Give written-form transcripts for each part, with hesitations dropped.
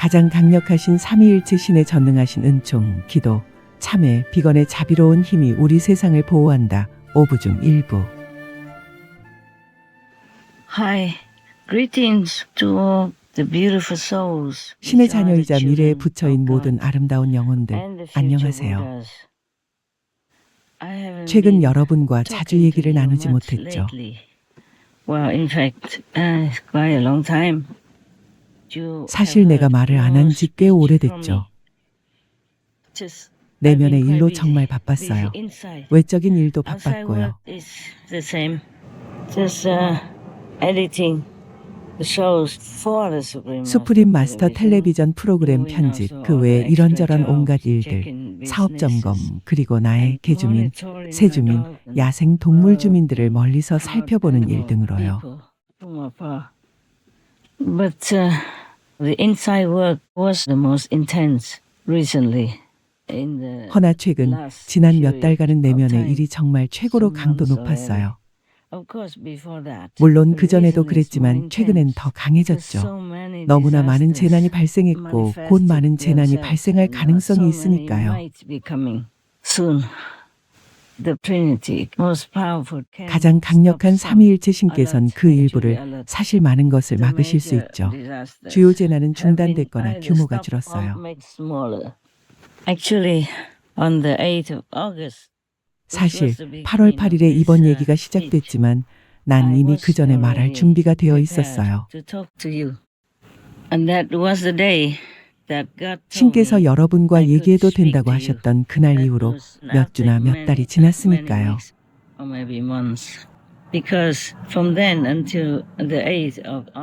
가장 강력하신 삼위일체 신에 전능하신 은총, 기도, 참회, 비건의 자비로운 힘이 우리 세상을 보호한다. 5부 중 일부. Hi, greetings to all the beautiful souls. 신의 자녀이자 미래의 부처인 모든 아름다운 영혼들, 안녕하세요. 최근 여러분과 자주 얘기를 나누지 못했죠. 사실 내가 말을 안 한 지 꽤 오래됐죠. 내면의 일로 정말 바빴어요. 외적인 일도 바빴고요. 수프림 마스터 텔레비전 프로그램 편집, 그 외에 이런저런 온갖 일들, 사업 점검, 그리고 나의 개주민, 새주민, 야생 동물 주민들을 멀리서 살펴보는 일 등으로요. But the inside work was the most intense recently. 허나 최근 지난 몇 달간은 내면의 일이 정말 최고로 강도 높았어요. 물론 그전에도 그랬지만 최근엔 더 강해졌죠. 너무나 많은 재난이 발생했고 곧 많은 재난이 발생할 가능성이 있으니까요. 가장 강력한 삼위일체 신께서는 그 일부를, 사실 많은 것을 막으실 수 있죠. 주요 재난은 중단됐거나 규모가 줄었어요. 사실 8월 8일에 이번 얘기가 시작됐지만 난 이미 그 전에 말할 준비가 되어 있었어요. 신께서 여러분과 얘기해도 된다고 하셨던 그날 이후로 몇 주나 몇 달이 지났으니까요.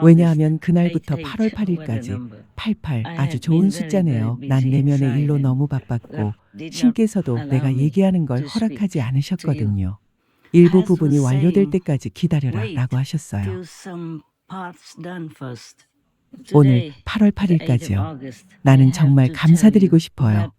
왜냐하면 그날부터 8월 8일까지 88 아주 좋은 숫자네요. 난 내면의 일로 너무 바빴고 신께서도 내가 얘기하는 걸 허락하지 않으셨거든요. 일부 부분이 완료될 때까지 기다려라 라고 하셨어요. 오늘 8월 8일까지요. 나는 정말 감사드리고 싶어요.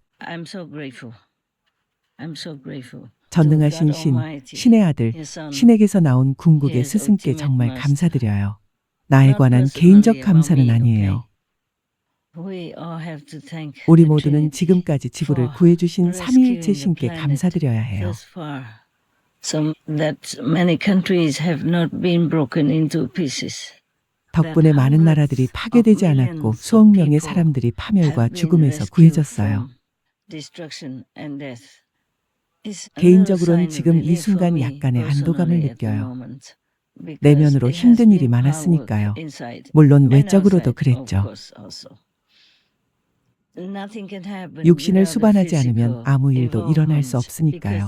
전능하신 신, 신의 아들, 신에게서 나온 궁극의 스승께 정말 감사드려요. 나에 관한 개인적 감사는 아니에요. 우리 모두는 지금까지 지구를 구해주신 삼위일체 신께 감사드려야 해요. 덕분에 많은 나라들이 파괴되지 않았고 수억 명의 사람들이 파멸과 죽음에서 구해졌어요. 개인적으로는 지금 이 순간 약간의 안도감을 느껴요. 내면으로 힘든 일이 많았으니까요. 물론 외적으로도 그랬죠. 육신을 수반하지 않으면 아무 일도 일어날 수 없으니까요.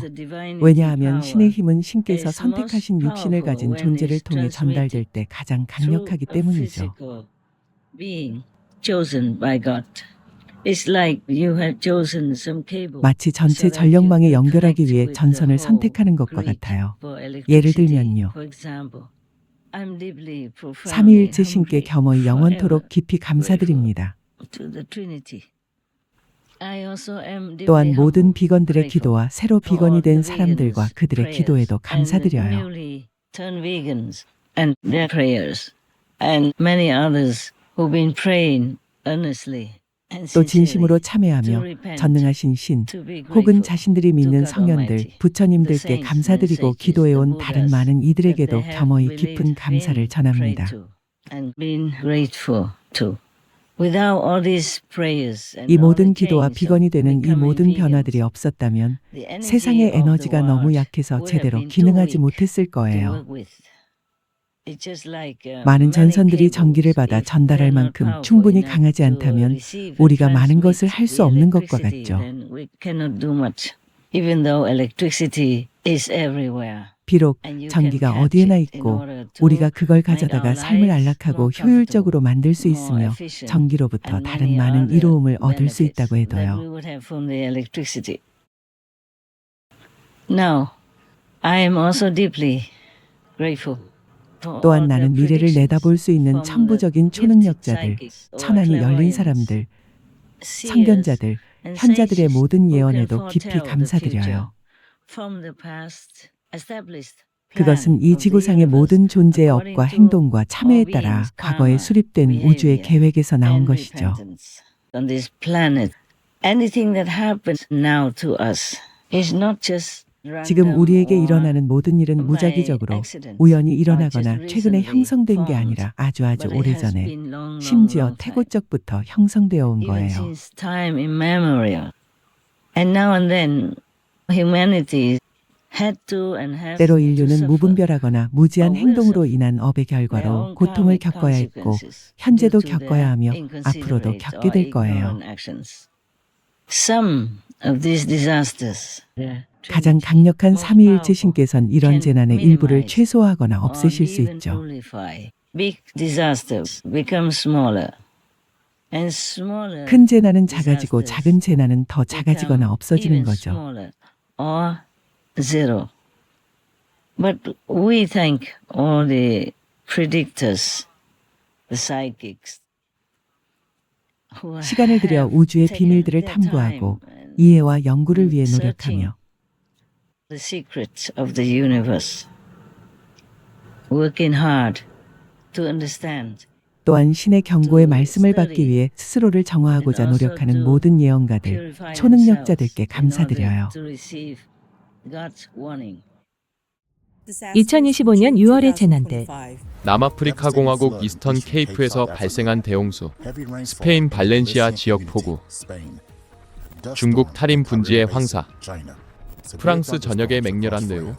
왜냐하면 신의 힘은 신께서 선택하신 육신을 가진 존재를 통해 전달될 때 가장 강력하기 때문이죠. 마치 전체 전력망에 연결하기 위해 전선을 선택하는 것과 같아요. 예를 들면요. 삼위일체 신께 겸허히 영원토록 깊이 감사드립니다. 또한 모든 비건들의 기도와 새로 비건이 된 사람들과 그들의 기도에도 감사드려요. 또 진심으로 참회하며 전능하신 신 혹은 자신들이 믿는 성현들, 부처님들께 감사드리고 기도해온 다른 많은 이들에게도 겸허히 깊은 감사를 전합니다. 이 모든 기도와 비건이 되는 이 모든 변화들이 없었다면 세상의 에너지가 너무 약해서 제대로 기능하지 못했을 거예요. 많은 전선들이 전기를 받아 전달할 만큼 충분히 강하지 않다면 우리가 많은 것을 할 수 없는 것과 같죠. 비록 전기가 어디에나 있고 우리가 그걸 가져다가 삶을 안락하고 효율적으로 만들 수 있으며 전기로부터 다른 많은 이로움을 얻을 수 있다고 해도요. 또한 나는 미래를 내다볼 수 있는 천부적인 초능력자들, 천안이 열린 사람들, 선견자들, 현자들의 모든 예언에도 깊이 감사드려요. 그것은 이 지구상의 모든 존재의 업과 행동과 참여에 따라 과거에 수립된 우주의 계획에서 나온 것이죠. On this planet, anything that happens now to us is not just 지금 우리에게 일어나는 모든 일은 무작위적으로 우연히 일어나거나 최근에 형성된 게 아니라 아주 오래전에 심지어 태고적부터 형성되어 온 거예요. since time immemorial. And now and then humanity had to and has 때로 to 인류는 suffer 무분별하거나 무지한 행동으로 인한 업의 결과로 고통을 겪어야 했고 현재도 겪어야 하며 앞으로도 겪게 될 거예요. Some of these disasters 가장 강력한 삼위일체 신께서는 이런 재난의 일부를 최소화하거나 없애실 수 있죠. Big disasters become smaller. And smaller 큰 재난은 작아지고 작은 재난은 더 작아지거나 없어지는 거죠. Or zero. But we thank all the predictors, the psychics. who 시간을 들여 have 우주의 taken 비밀들을 their 탐구하고 time and 이해와 연구를 위해 searching 노력하며 the secrets of the universe, working hard to understand. 또한 신의 경고의 말씀을 받기 위해 스스로를 정화하고자 노력하는 모든 예언가들, 초능력자들께 감사드려요. 2025년 6월의 재난들. 남아프리카 공화국 이스턴 케이프에서 발생한 대홍수, 스페인 발렌시아 지역 폭우, 중국 타림 분지의 황사, 프랑스 전역의 맹렬한 뇌우,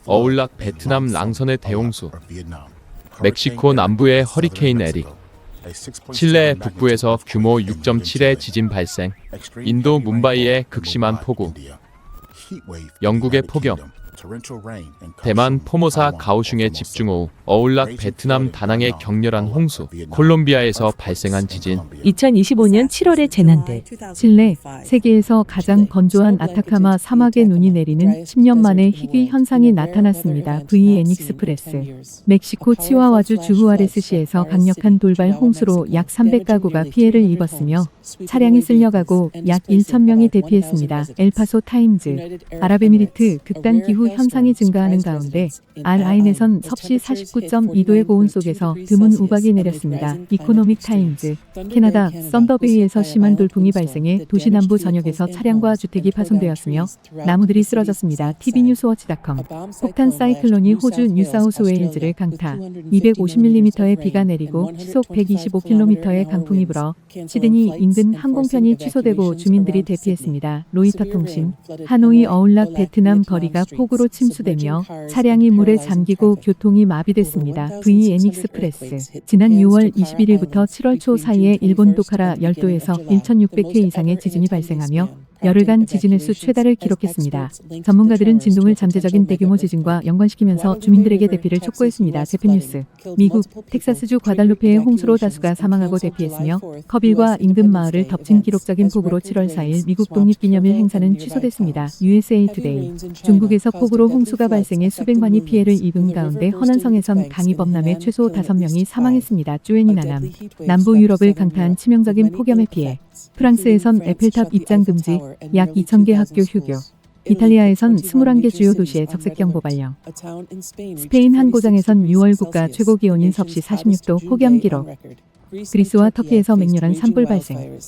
어울락 베트남 랑선의 대홍수, 멕시코 남부의 허리케인 에릭, 칠레 북부에서 규모 6.7의 지진 발생, 인도 뭄바이의 극심한 폭우, 영국의 폭염, 대만 포모사 가오슝의 집중호우, 어울락 베트남 다낭의 격렬한 홍수, 콜롬비아에서 발생한 지진, 2025년 7월의 재난들. 칠레, 세계에서 가장 건조한 아타카마 사막에 눈이 내리는 10년 만에 희귀 현상이 나타났습니다. VN 익스프레스. 멕시코 치와와주 주후아레스시에서 강력한 돌발 홍수로 약 300가구가 피해를 입었으며 차량이 쓸려가고 약 1,000명이 대피했습니다. 엘파소 타임즈. 아랍에미리트 극단 기후 현상이 증가하는 가운데 알아인에선 섭씨 49.2도의 고온 속에서 드문 우박이 내렸습니다. 이코노믹 타임즈. 캐나다 썬더베이에서 심한 돌풍이 발생해 도시 남부 전역에서 차량과 주택이 파손되었으며 나무들이 쓰러졌습니다. tvnewswatch.com. 폭탄 사이클론이 호주 뉴사우스웨일즈를 강타. 250mm의 비가 내리고 시속 125km의 강풍이 불어 시드니 인근 항공편이 취소되고 주민들이 대피했습니다. 로이터 통신. 하노이 어울락 베트남 거리가 폭우로 침수되며 차량이 물에 잠기고 교통이 마비됐습니다. VN 익스프레스. 지난 6월 21일부터 7월 초 사이에 일본 도카라 열도에서 1,600회 이상의 지진이 발생하며 열흘간 지진의 수 최다를 기록했습니다. 전문가들은 진동을 잠재적인 대규모 지진과 연관시키면서 주민들에게 대피를 촉구했습니다. 재팬뉴스. 미국 텍사스주 과달루페의 홍수로 다수가 사망하고 대피했으며 커빌과 인근 마을을 덮친 기록적인 폭우로 7월 4일 미국 독립기념일 행사는 취소됐습니다. USA 투데이. 중국에서 폭우로 홍수가 발생해 수백만이 피해를 입은 가운데 허난성에선 강이 범람해 최소 5명이 사망했습니다. 쭈에니나남. 남부 유럽을 강타한 치명적인 폭염의 피해. 프랑스에선 에펠탑 입장 금지, 약 2,000개 학교 휴교. 이탈리아에선 21개 주요 도시에 적색경보 발령. 스페인 한 고장에선 6월 국가 최고 기온인 섭씨 46도 폭염 기록. 그리스와 터키에서 맹렬한 산불 발생.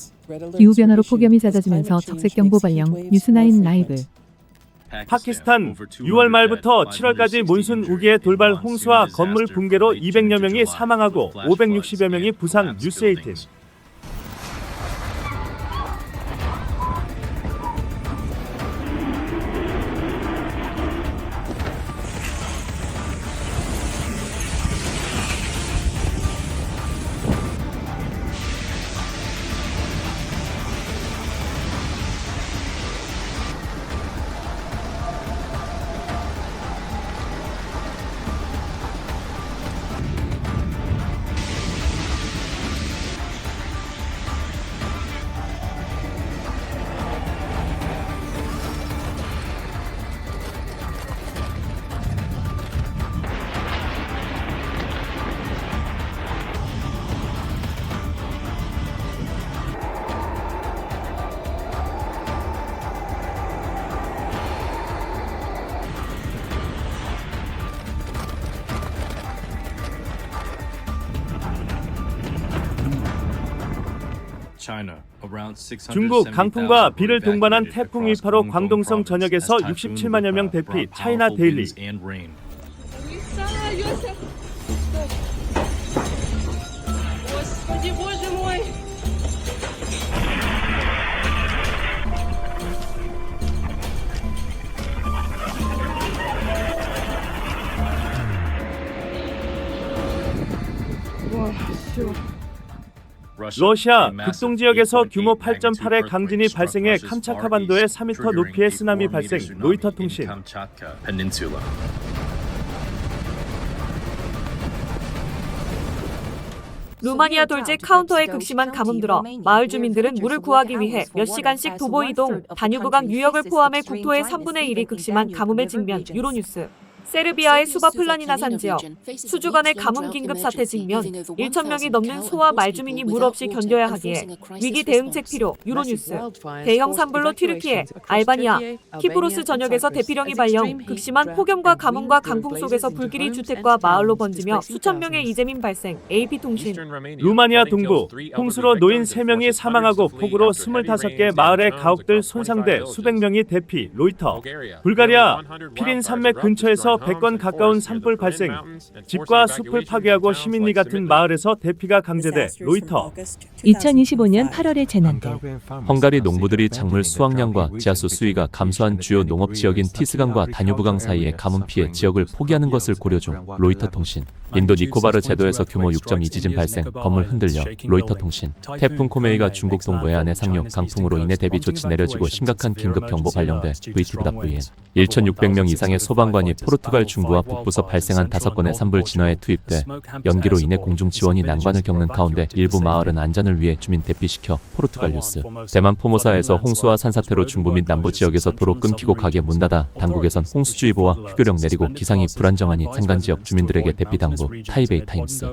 기후변화로 폭염이 잦아지면서 적색경보 발령. 뉴스9 라이브. 파키스탄 6월 말부터 7월까지 몬순 우기의 돌발 홍수와 건물 붕괴로 200여 명이 사망하고 560여 명이 부상. 뉴스18. 중국 강풍과 비를 동반한 태풍 위파로 광동성 전역에서 67만여 명 대피 차이나 데일리. Господи, боже мой! 러시아 극동 지역에서 규모 8.8의 강진이 발생해 캄차카 반도에 4m 높이의 쓰나미 발생. 로이터 통신. 루마니아 돌지 카운터에 극심한 가뭄 들어 마을 주민들은 물을 구하기 위해 몇 시간씩 도보 이동, 다뉴브강 유역을 포함해 국토의 3분의 1이 극심한 가뭄에 직면. 유로뉴스. 세르비아의 수바플라니나산 지역, 수주간의 가뭄 긴급 사태 직면, 1,000명이 넘는 소와 말주민이 물 없이 견뎌야 하기에 위기 대응책 필요. 유로뉴스. 대형 산불로 튀르키예, 알바니아, 키프로스 전역에서 대피령이 발령, 극심한 폭염과 가뭄과 강풍 속에서 불길이 주택과 마을로 번지며 수천 명의 이재민 발생. AP통신. 루마니아 동부 홍수로 노인 3명이 사망하고 폭우로 25개 마을의 가옥들 손상돼 수백 명이 대피. 로이터. 불가리아 피린 산맥 근처에서 100건 가까운 산불 발생. 집과 숲을 파괴하고 시민리 같은 마을에서 대피가 강제돼. 로이터. 2025년 8월의 재난들. 헝가리 농부들이 작물 수확량과 지하수 수위가 감소한 주요 농업 지역인 티스강과 다뉴브강 사이의 가뭄 피해 지역을 포기하는 것을 고려 중. 로이터 통신. 인도 니코바르 제도에서 규모 6.2 지진 발생, 건물 흔들려. 로이터 통신. 태풍 코메이가 중국 동부 해안에 상륙, 강풍으로 인해 대비 조치 내려지고 심각한 긴급 경보 발령돼. VTV.vn. 1,600명 이상의 소방관이 포르투갈 중부와 북부서 발생한 5건의 산불 진화에 투입돼 연기로 인해 공중 지원이 난관을 겪는 가운데 일부 마을은 안전을 위해 주민 대피시켜. 포르투갈 뉴스. 대만 포모사에서 홍수와 산사태로 중부 및 남부 지역에서 도로 끊기고 가게 문 닫아 당국에선 홍수주의보와 휴교령 내리고 기상이 불안정하니 산간 지역 주민들에게 대피 당부. 타이베이 타임스.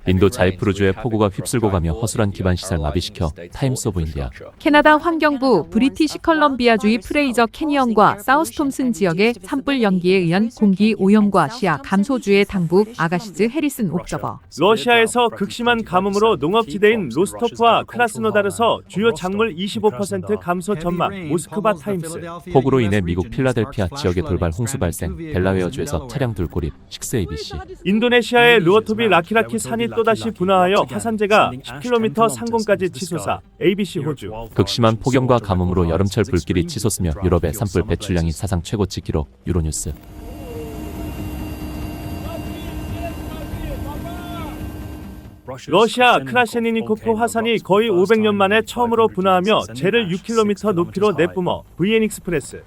인도 자이프루주의 폭우가 휩쓸고 가며 허술한 기반시설 마비시켜. 타임스 오브 인디아. 캐나다 환경부 브리티시 컬럼비아주의 프레이저 캐니언과 사우스톰슨 지역의 산불 연기에 의한 공기 오염과 시야 감소주의 당국. 아가시즈 해리슨 옵저버. 러시아에서 극심한 가뭄으로 농업지대인 로스토프와 크라스노다르서 주요 작물 25% 감소 전망. 모스크바 타임스. 폭우로 인해 미국 필라델피아 지역의 돌발 홍수 발생, 델라웨어주에서 차량 돌고립. 6ABC. 인도네시아의 루어토비 라키라키 산이 또다시 분화하여 화산재가 10km 상공까지 치솟아. ABC 호주. 극심한 폭염과 가뭄으로 여름철 불길이 치솟으며 유럽의 산불 배출량이 사상 최고치 기록. 유로뉴스. 러시아 크라셰니니코프 화산이 거의 500년 만에 처음으로 분화하며 재를 6km 높이로 내뿜어. VN 익스프레스.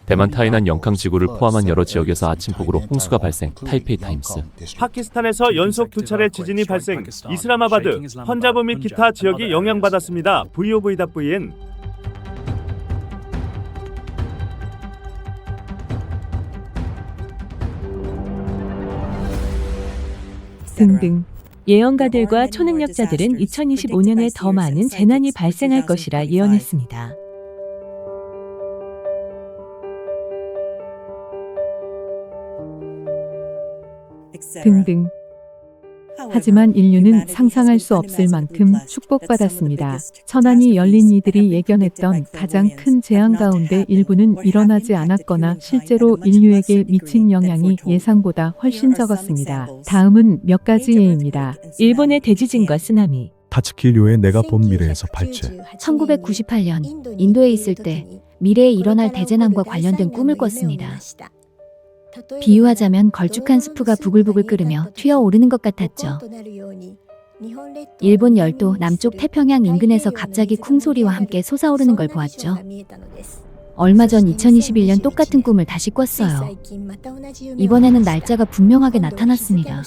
대만 타이난 영캉 지구를 포함한 여러 지역에서 아침 폭우로 홍수가 발생. 타이페이 타임스. 파키스탄에서 연속 2차례 지진이 발생. 이슬라마바드, 펀자브 및 기타 지역이 영향받았습니다. VOV.vn. 등등. 예언가들과 초능력자들은 2025년에 더 많은 재난이 발생할 것이라 예언했습니다. 등등. 하지만 인류는 상상할 수 없을 만큼 축복받았습니다. 천안이 열린 이들이 예견했던 가장 큰 재앙 가운데 일부는 일어나지 않았거나 실제로 인류에게 미친 영향이 예상보다 훨씬 적었습니다. 다음은 몇 가지 예입니다. 일본의 대지진과 쓰나미. 타츠키 료의 내가 본 미래에서 발췌. 1998년 인도에 있을 때 미래에 일어날 대재난과 관련된 꿈을 꿨습니다. 비유하자면 걸쭉한 수프가 부글부글 끓으며 튀어오르는 것 같았죠. 일본 열도 남쪽 태평양 인근에서 갑자기 쿵 소리와 함께 솟아오르는 걸 보았죠. 얼마 전 2021년 똑같은 꿈을 다시 꿨어요. 이번에는 날짜가 분명하게 나타났습니다.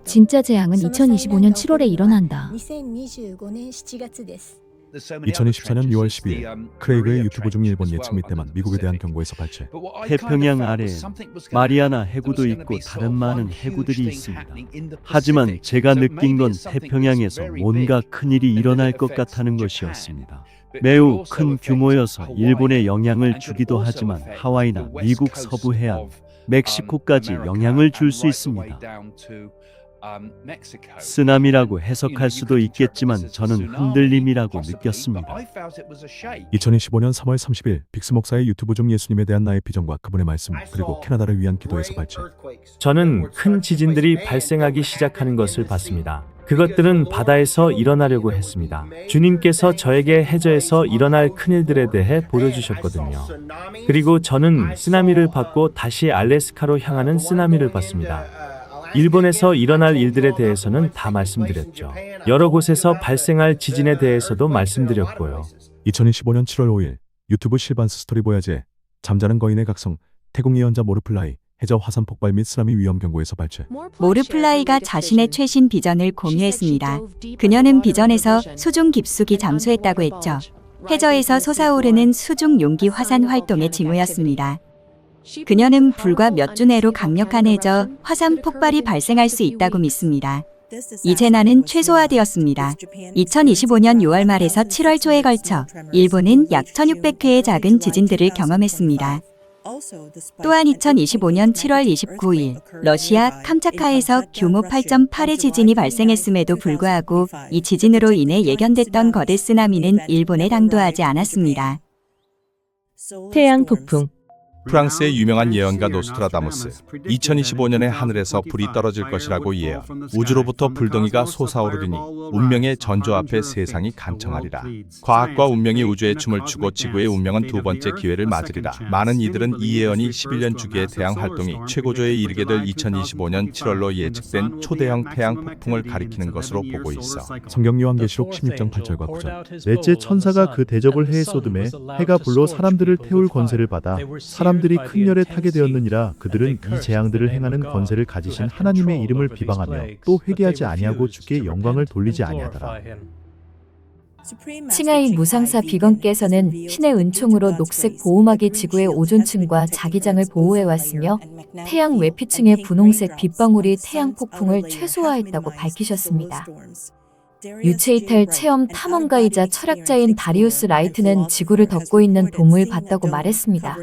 진짜 재앙은 2025년 7월에 일어난다. 2024년 6월 12일 크레이그의 유튜브 중 일본 예측 및 대만, 미국에 대한 경고에서 발췌. 태평양 아래엔 마리아나 해구도 있고 다른 많은 해구들이 있습니다. 하지만 제가 느낀 건 태평양에서 뭔가 큰일이 일어날 것 같다는 것이었습니다. 매우 큰 규모여서 일본에 영향을 주기도 하지만 하와이나 미국 서부 해안, 멕시코까지 영향을 줄 수 있습니다. 쓰나미라고 해석할 수도 있겠지만 저는 흔들림이라고 느꼈습니다. 2025년 3월 30일 빅스 목사의 유튜브 중 예수님에 대한 나의 비전과 그분의 말씀 그리고 캐나다를 위한 기도에서 발췌. 저는 큰 지진들이 발생하기 시작하는 것을 봤습니다. 그것들은 바다에서 일어나려고 했습니다. 주님께서 저에게 해저에서 일어날 큰일들에 대해 보여주셨거든요. 그리고 저는 쓰나미를 봤고 다시 알래스카로 향하는 쓰나미를 봤습니다. 일본에서 일어날 일들에 대해서는 다 말씀드렸죠. 여러 곳에서 발생할 지진에 대해서도 말씀드렸고요. 2025년 7월 5일 유튜브 실반스 스토리 보야제 잠자는 거인의 각성 태국 예언자 모르플라이 해저 화산 폭발 및 쓰나미 위험 경고에서 발췌. 모르플라이가 자신의 최신 비전을 공유했습니다. 그녀는 비전에서 수중 깊숙이 잠수했다고 했죠. 해저에서 솟아오르는 수중 용기 화산 활동의 징후였습니다. 그녀는 불과 몇 주 내로 강력한 해저 화산 폭발이 발생할 수 있다고 믿습니다. 이 재난은 최소화되었습니다. 2025년 6월 말에서 7월 초에 걸쳐 일본은 약 1600회의 작은 지진들을 경험했습니다. 또한 2025년 7월 29일 러시아 캄차카에서 규모 8.8의 지진이 발생했음에도 불구하고 이 지진으로 인해 예견됐던 거대 쓰나미는 일본에 당도하지 않았습니다. 태양 폭풍. 프랑스의 유명한 예언가 노스트라다무스 2025년에 하늘에서 불이 떨어질 것이라고 예언. 우주로부터 불덩이가 솟아오르리니 운명의 전조 앞에 세상이 간청하리라. 과학과 운명이 우주의 춤을 추고 지구의 운명은 두 번째 기회를 맞으리라. 많은 이들은 이 예언이 11년 주기의 태양 활동이 최고조에 이르게 될 2025년 7월로 예측된 초대형 태양 폭풍을 가리키는 것으로 보고 있어. 성경 요한계시록 16장 8절과 9절. 넷째 천사가 그 대접을 해에 쏟음에 해가 불로 사람들을 태울 권세를 받아 사람들이 큰 열에 타게 되었느니라. 그들은 이 재앙들을 행하는 권세를 가지신 하나님의 이름을 비방하며 또 회개하지 아니하고 주께 영광을 돌리지 아니하더라. 칭하이 무상사 비건께서는 신의 은총으로 녹색 보호막이 지구의 오존층과 자기장을 보호해왔으며 태양 외피층의 분홍색 빗방울이 태양 폭풍을 최소화했다고 밝히셨습니다. 유체이탈 체험 탐험가이자 철학자인 다리우스 라이트는 지구를 덮고 있는 돔을 봤다고 말했습니다.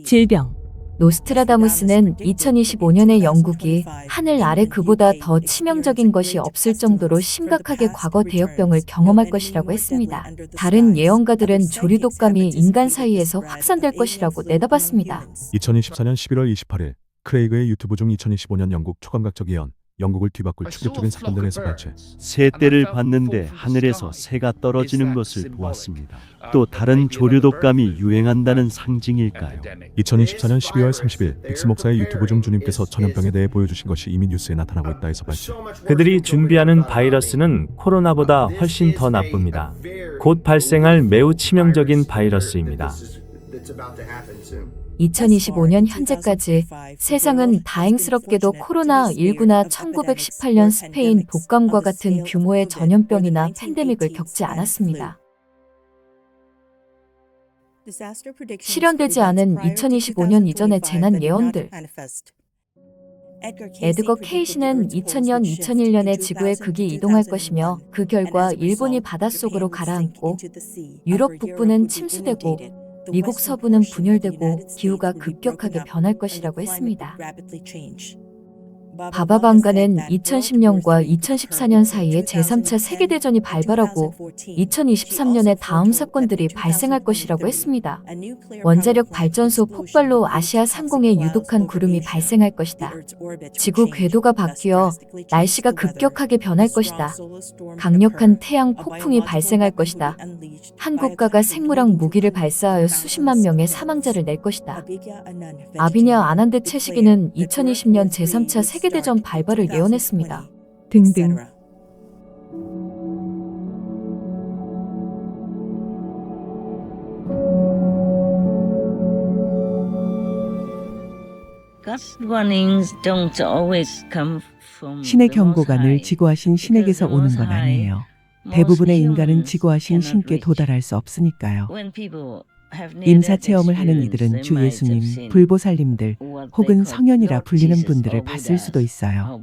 질병. 노스트라다무스는 2025년에 영국이 하늘 아래 그보다 더 치명적인 것이 없을 정도로 심각하게 과거 대역병을 경험할 것이라고 했습니다. 다른 예언가들은 조류독감이 인간 사이에서 확산될 것이라고 내다봤습니다. 2024년 11월 28일 크레이그의 유튜브 중 2025년 영국 초감각적 예언 영국을 뒤바꿀 충격적인 사건들에서 발췌. 새떼를 봤는데 하늘에서 새가 떨어지는 것을 보았습니다. 또 다른 조류독감이 유행한다는 상징일까요? 2024년 12월 30일 빅스 목사의 유튜브 중 주님께서 전염병에 대해 보여주신 것이 이미 뉴스에 나타나고 있다 해서 발췌. 그들이 준비하는 바이러스는 코로나보다 훨씬 더 나쁩니다. 곧 발생할 매우 치명적인 바이러스입니다. 2025년 현재까지 세상은 다행스럽게도 코로나19나 1918년 스페인 독감과 같은 규모의 전염병이나 팬데믹을 겪지 않았습니다. 실현되지 않은 2025년 이전의 재난 예언들. 에드거 케이시는 2000년, 2001년에 지구의 극이 이동할 것이며 그 결과 일본이 바닷속으로 가라앉고 유럽 북부는 침수되고 미국 서부는 분열되고 기후가 급격하게 변할 것이라고 했습니다. 바바방가는 2010년과 2014년 사이에 제3차 세계대전이 발발하고 2023년에 다음 사건들이 발생할 것이라고 했습니다. 원자력 발전소 폭발로 아시아 상공에 유독한 구름이 발생할 것이다. 지구 궤도가 바뀌어 날씨가 급격하게 변할 것이다. 강력한 태양 폭풍이 발생할 것이다. 한 국가가 생물학 무기를 발사하여 수십만 명의 사망자를 낼 것이다. 아비냐 아난드 채시기는 2020년 제3차 세계대전 발발을 예언했습니다. 등등. 신의 경고가 늘 지고하신 신에게서 오는 건 아니에요. 대부분의 인간은 지고하신 신께 도달할 수 없으니까요. 임사 체험을 하는 이들은 주 예수님, 불보살님들 혹은 성현이라 불리는 분들을 봤을 수도 있어요.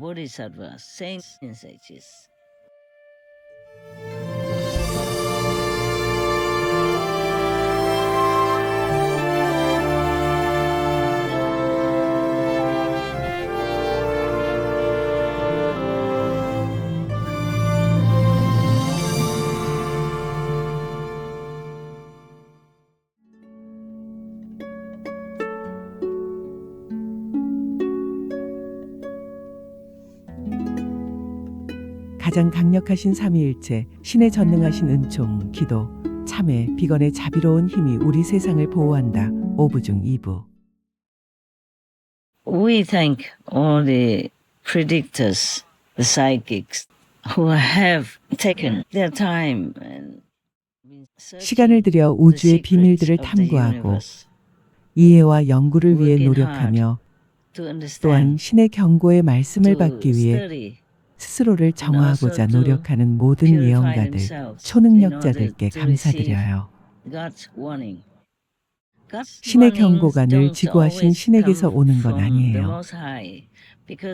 가장 강력하신 삼위일체, 신의 전능하신 은총, 기도, 참회, 비건의 자비로운 힘이 우리 세상을 보호한다. 5부 중 2부. We thank all the predictors, the psychics, who have taken their time and 시간을 들여 우주의 비밀들을 탐구하고 이해와 연구를 위해 노력하며 또한 신의 경고의 말씀을 받기 위해 스스로를 정화하고자 노력하는 모든 예언가들, 초능력자들께 감사드려요. 신의 경고가 늘 지고하신 신에게서 오는 건 아니에요.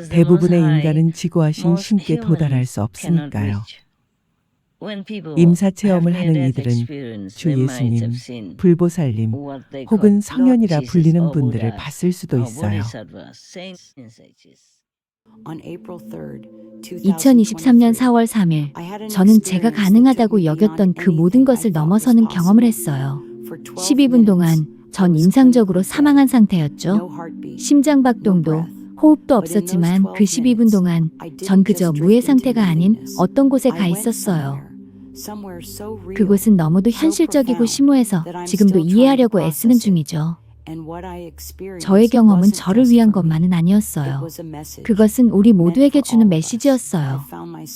대부분의 인간은 지고하신 신께 도달할 수 없으니까요. 임사 체험을 하는 이들은 주 예수님, 불보살님 혹은 성현이라 불리는 분들을 봤을 수도 있어요. 2023년 4월 3일, 저는 제가 가능하다고 여겼던 그 모든 것을 넘어서는 경험을 했어요. 12분 동안 전 임상적으로 사망한 상태였죠. 심장박동도, 호흡도 없었지만 그 12분 동안 전 그저 무해 상태가 아닌 어떤 곳에 가 있었어요. 그곳은 너무도 현실적이고 심오해서 지금도 이해하려고 애쓰는 중이죠. 저의 경험은 저를 위한 것만은 아니었어요. 그것은 우리 모두에게 주는 메시지였어요.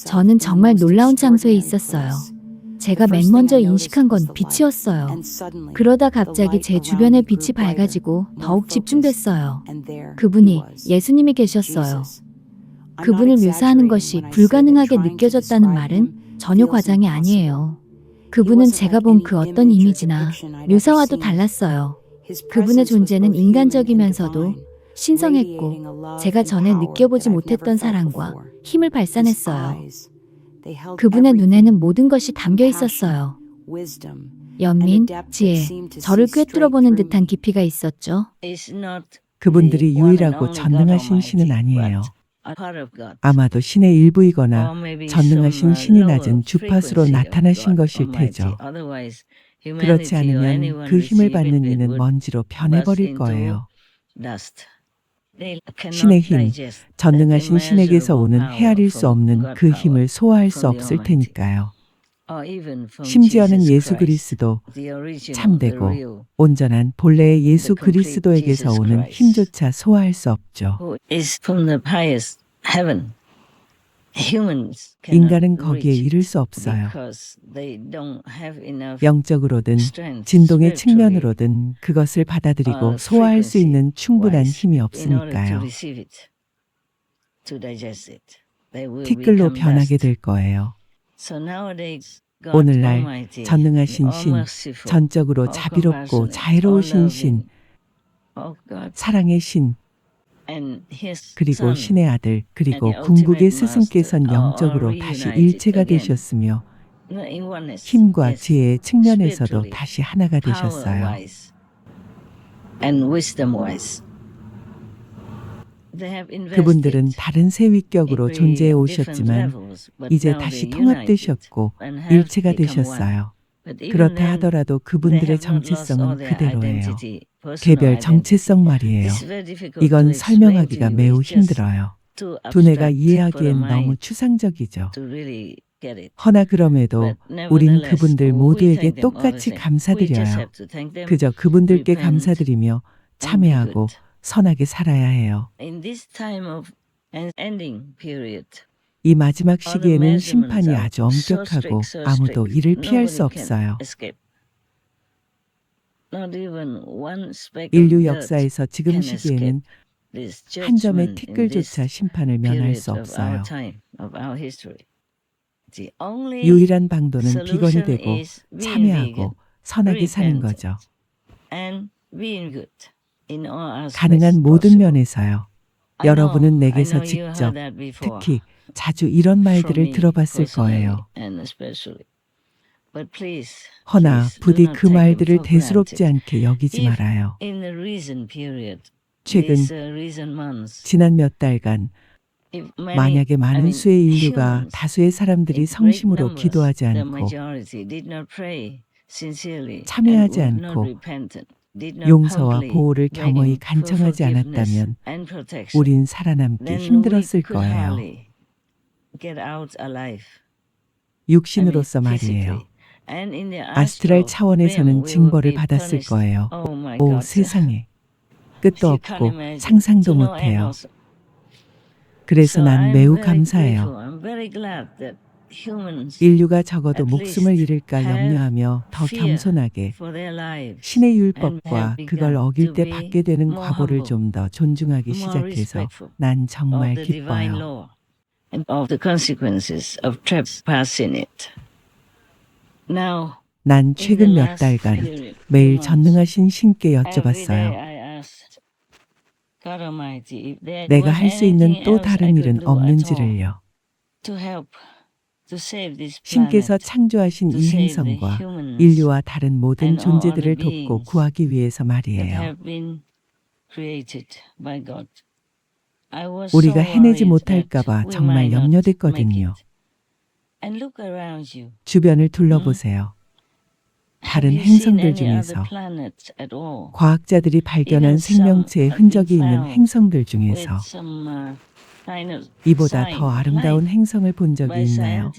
저는 정말 놀라운 장소에 있었어요. 제가 맨 먼저 인식한 건 빛이었어요. 그러다 갑자기 제 주변의 빛이 밝아지고 더욱 집중됐어요. 그분이 예수님이 계셨어요. 그분을 묘사하는 것이 불가능하게 느껴졌다는 말은 전혀 과장이 아니에요. 그분은 제가 본 그 어떤 이미지나 묘사와도 달랐어요. 그분의 존재는 인간적이면서도 신성했고 제가 전에 느껴보지 못했던 사랑과 힘을 발산했어요. 그분의 눈에는 모든 것이 담겨 있었어요. 연민, 지혜, 저를 꿰뚫어보는 듯한 깊이가 있었죠. 그분들이 유일하고 전능하신 신은 아니에요. 아마도 신의 일부이거나 전능하신 신이 낮은 주파수로 나타나신 것일 테죠. 그렇지 않으면 그 힘을 받는 이는 먼지로 변해버릴 거예요. 신의 힘, 전능하신 신에게서 오는 헤아릴 수 없는 그 힘을 소화할 수 없을 테니까요. 심지어는 예수 그리스도, 참되고 온전한 본래의 예수 그리스도에게서 오는 힘조차 소화할 수 없죠. 인간은 거기에 이를 수 없어요. 영적으로든 진동의 측면으로든 그것을 받아들이고 소화할 수 있는 충분한 힘이 없으니까요. 티끌로 변하게 될 거예요. 오늘날 전능하신 신, 전적으로 자비롭고 자애로우신 신, 사랑의 신, 그리고 신의 아들, 그리고 궁극의 스승께서는 영적으로 다시 일체가 되셨으며 힘과 지혜의 측면에서도 다시 하나가 되셨어요. 그분들은 다른 새 위격으로 존재해 오셨지만 이제 다시 통합되셨고 일체가 되셨어요. 그렇다 하더라도 그분들의 정체성은 그대로예요. 개별 정체성 말이에요. 이건 설명하기가 매우 힘들어요. 두뇌가 이해하기엔 너무 추상적이죠. 허나 그럼에도 우린 그분들 모두에게 똑같이 감사드려요. 그저 그분들께 감사드리며 참회하고 선하게 살아야 해요. 이 마지막 시기에는 심판이 아주 엄격하고 아무도 이를 피할 수 없어요. 인류 역사에서 지금 시기에는 한 점의 티끌조차 심판을 면할 수 없어요. 유일한 방도는 비건이 되고 참여하고 선하게 사는 거죠. 가능한 모든 면에서요. 여러분은 내게서 직접, 특히 자주 이런 말들을 들어봤을 거예요. 허나 부디 그 말들을 대수롭지 않게 여기지 말아요. 최근 지난 몇 달간 만약에 많은 수의 인류가 다수의 사람들이 성심으로 기도하지 않고 참여하지 않고 용서와 보호를 겸허히 간청하지 않았다면 우린 살아남기 힘들었을 거예요. 육신으로서 말이에요. 아스트랄 차원에서는 징벌을 받았을 거예요. 오, 세상에. 끝도 없고 상상도 못해요. 그래서 난 매우 감사해요. 인류가 적어도 목숨을 잃을까 염려하며 더 겸손하게 신의 율법과 그걸 어길 때 받게 되는 과보를 좀 더 존중하기 시작해서 난 정말 기뻐요. 난 최근 몇 달간 매일 전능하신 신께 여쭤봤어요. 내가 할 수 있는 또 다른 일은 없는지를요. 신께서 창조하신 이 행성과 인류와 다른 모든 존재들을 돕고 구하기 위해서 말이에요. 우리가 해내지 못할까봐 정말 염려됐거든요. 주변을 둘러보세요. 다른 행성들 중에서 과학자들이 발견한 생명체의 흔적이 있는 행성들 중에서 이보다 더 아름다운 행성을 본 적이 있나요?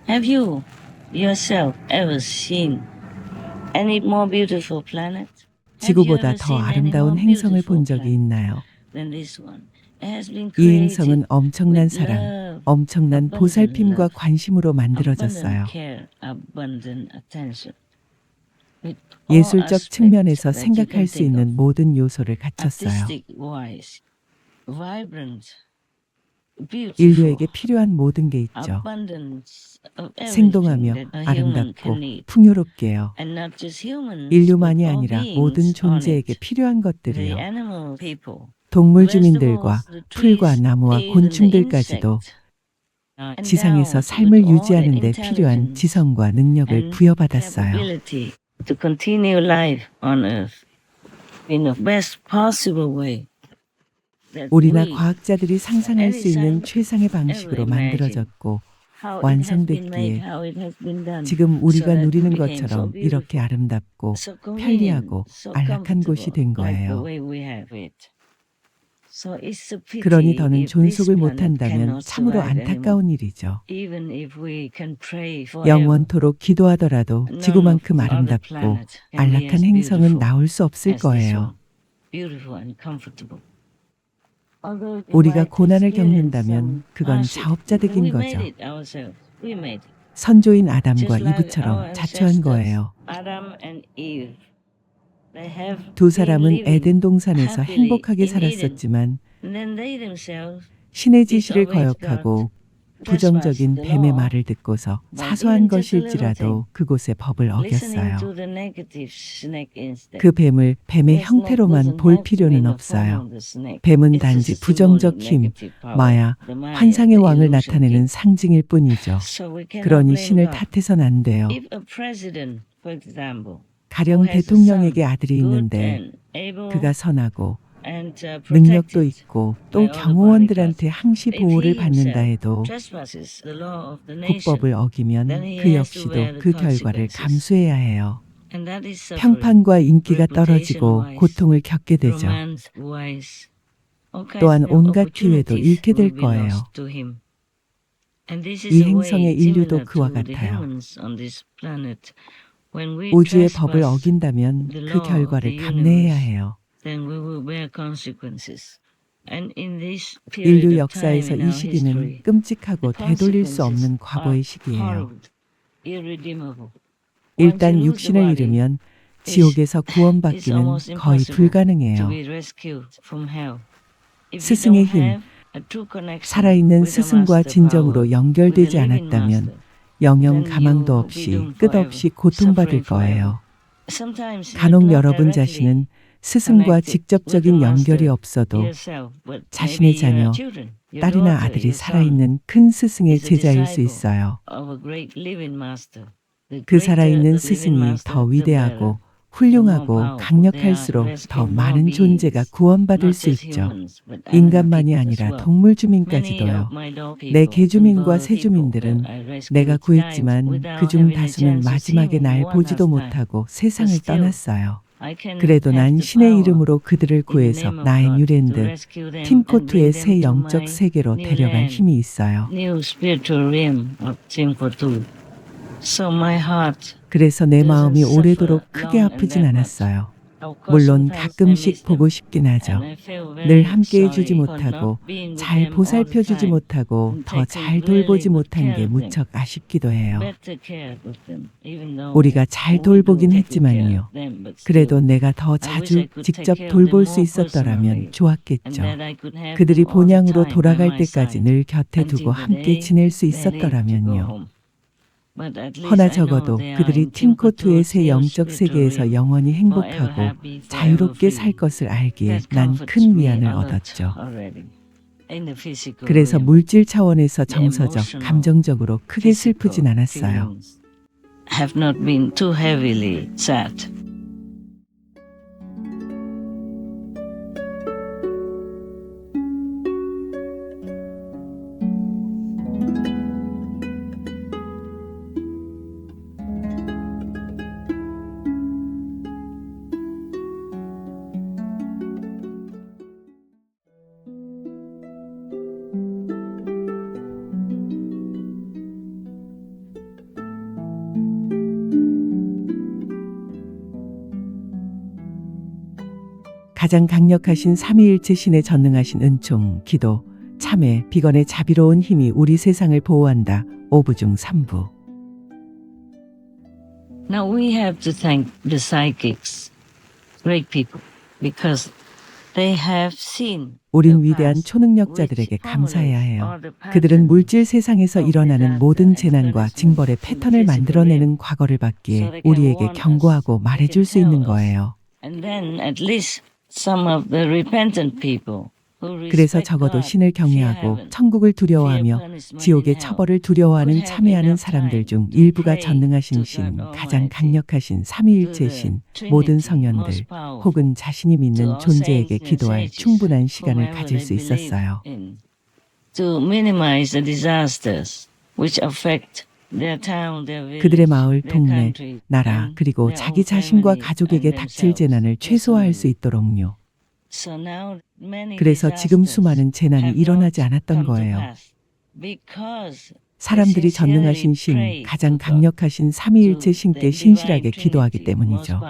Have you yourself ever seen any more beautiful planet? 지구보다 더 아름다운 행성을 본 적이 있나요? 이 행성은 엄청난 사랑, 엄청난 보살핌과 관심으로 만들어졌어요. 예술적 측면에서 생각할 수 있는 모든 요소를 갖췄어요. 인류에게 필요한 모든 게 있죠. 생동하며 아름답고 풍요롭게요. 인류만이 아니라 모든 존재에게 필요한 것들이요. 동물 주민들과 풀과 나무와 곤충들까지도 지상에서 삶을 유지하는 데 필요한 지성과 능력을 부여받았어요. 우리나 과학자들이 상상할 수 있는 최상의 방식으로 만들어졌고 완성됐기에 지금 우리가 누리는 것처럼 이렇게 아름답고 편리하고 안락한 곳이 된 거예요. 그러니 더는 존속을 못한다면 참으로 안타까운 일이죠. 영원토록 기도하더라도 지구만큼 아름답고 안락한 행성은 나올 수 없을 거예요. 우리가 고난을 겪는다면 그건 자업자득인 거죠. 선조인 아담과 이브처럼 자초한 거예요. 두 사람은 에덴 동산에서 행복하게 살았었지만 신의 지시를 거역하고 부정적인 뱀의 말을 듣고서 사소한 것일지라도 그곳의 법을 어겼어요. 그 뱀을 뱀의 형태로만 볼 필요는 없어요. 뱀은 단지 부정적 힘, 마야, 환상의 왕을 나타내는 상징일 뿐이죠. 그러니 신을 탓해선 안 돼요. 가령 대통령에게 아들이 있는데 그가 선하고 능력도 있고 또 경호원들한테 항시 보호를 받는다 해도 국법을 어기면 그 역시도 그 결과를 감수해야 해요. 평판과 인기가 떨어지고 고통을 겪게 되죠. 또한 온갖 기회도 잃게 될 거예요. 이 행성의 인류도 그와 같아요. 우주의 법을 어긴다면 그 결과를 감내해야 해요. 인류 역사에서 이 시기는 끔찍하고 되돌릴 수 없는 과거의 시기예요. 일단 육신을 잃으면 지옥에서 구원받기는 거의 불가능해요. 스승의 힘, 살아있는 스승과 진정으로 연결되지 않았다면 영영 가망도 없이 끝없이 고통받을 거예요. 간혹 여러분 자신은 스승과 직접적인 연결이 없어도 자신의 자녀, 딸이나 아들이 살아있는 큰 스승의 제자일 수 있어요. 그 살아있는 스승이 더 위대하고 훌륭하고 강력할수록 더 많은 존재가 구원받을 수 있죠. 인간만이 아니라 동물 주민까지도요. 내 개주민과 새주민들은 내가 구했지만 그중 다수는 마지막에 날 보지도 못하고 세상을 떠났어요. 그래도 난 신의 이름으로 그들을 구해서 나의 뉴랜드, 팀코투의 새 영적 세계로 데려갈 힘이 있어요. 그래서 내 마음이 오래도록 크게 아프진 않았어요. 물론 가끔씩 보고 싶긴 하죠. 늘 함께 해주지 못하고 잘 보살펴주지 못하고 더 잘 돌보지 못한 게 무척 아쉽기도 해요. 우리가 잘 돌보긴 했지만요. 그래도 내가 더 자주 직접 돌볼 수 있었더라면 좋았겠죠. 그들이 본향으로 돌아갈 때까지 늘 곁에 두고 함께 지낼 수 있었더라면요. 허나 적어도 그들이 팀코투의 새 영적 세계에서 영원히 행복하고 자유롭게 살 것을 알기에 난 큰 위안을 얻었죠. 그래서 물질 차원에서 정서적, 감정적으로 크게 슬프진 않았어요. 가장 강력하신 삼위일체 신에 전능하신 은총, 기도, 참회, 비건의 자비로운 힘이 우리 세상을 보호한다. 5부 중 3부. Now we have to thank the psychics, great people, because they have seen. 우린 위대한 초능력자들에게 감사해야 해요. 그들은 물질 세상에서 일어나는 모든 재난과 징벌의 패턴을 만들어내는 과거를 봤기에 우리에게 경고하고 말해줄 수 있는 거예요. And then at least some of the repentant people 그래서 적어도 신을 경외하고 천국을 두려워하며 지옥의 처벌을 두려워하는 참회하는 사람들 중 일부가 전능하신 신, 가장 강력하신 삼위일체 신, 모든 성현들 혹은 자신이 믿는 존재에게 기도할 충분한 시간을 가질 수 있었어요. to minimize the disasters which affect 그들의 마을, 동네, 나라, 그리고 자기 자신과 가족에게 닥칠 재난을 최소화할 수 있도록요. 그래서 지금 수많은 재난이 일어나지 않았던 거예요. 사람들이 전능하신 신, 가장 강력하신 삼위일체 신께 신실하게 기도하기 때문이죠.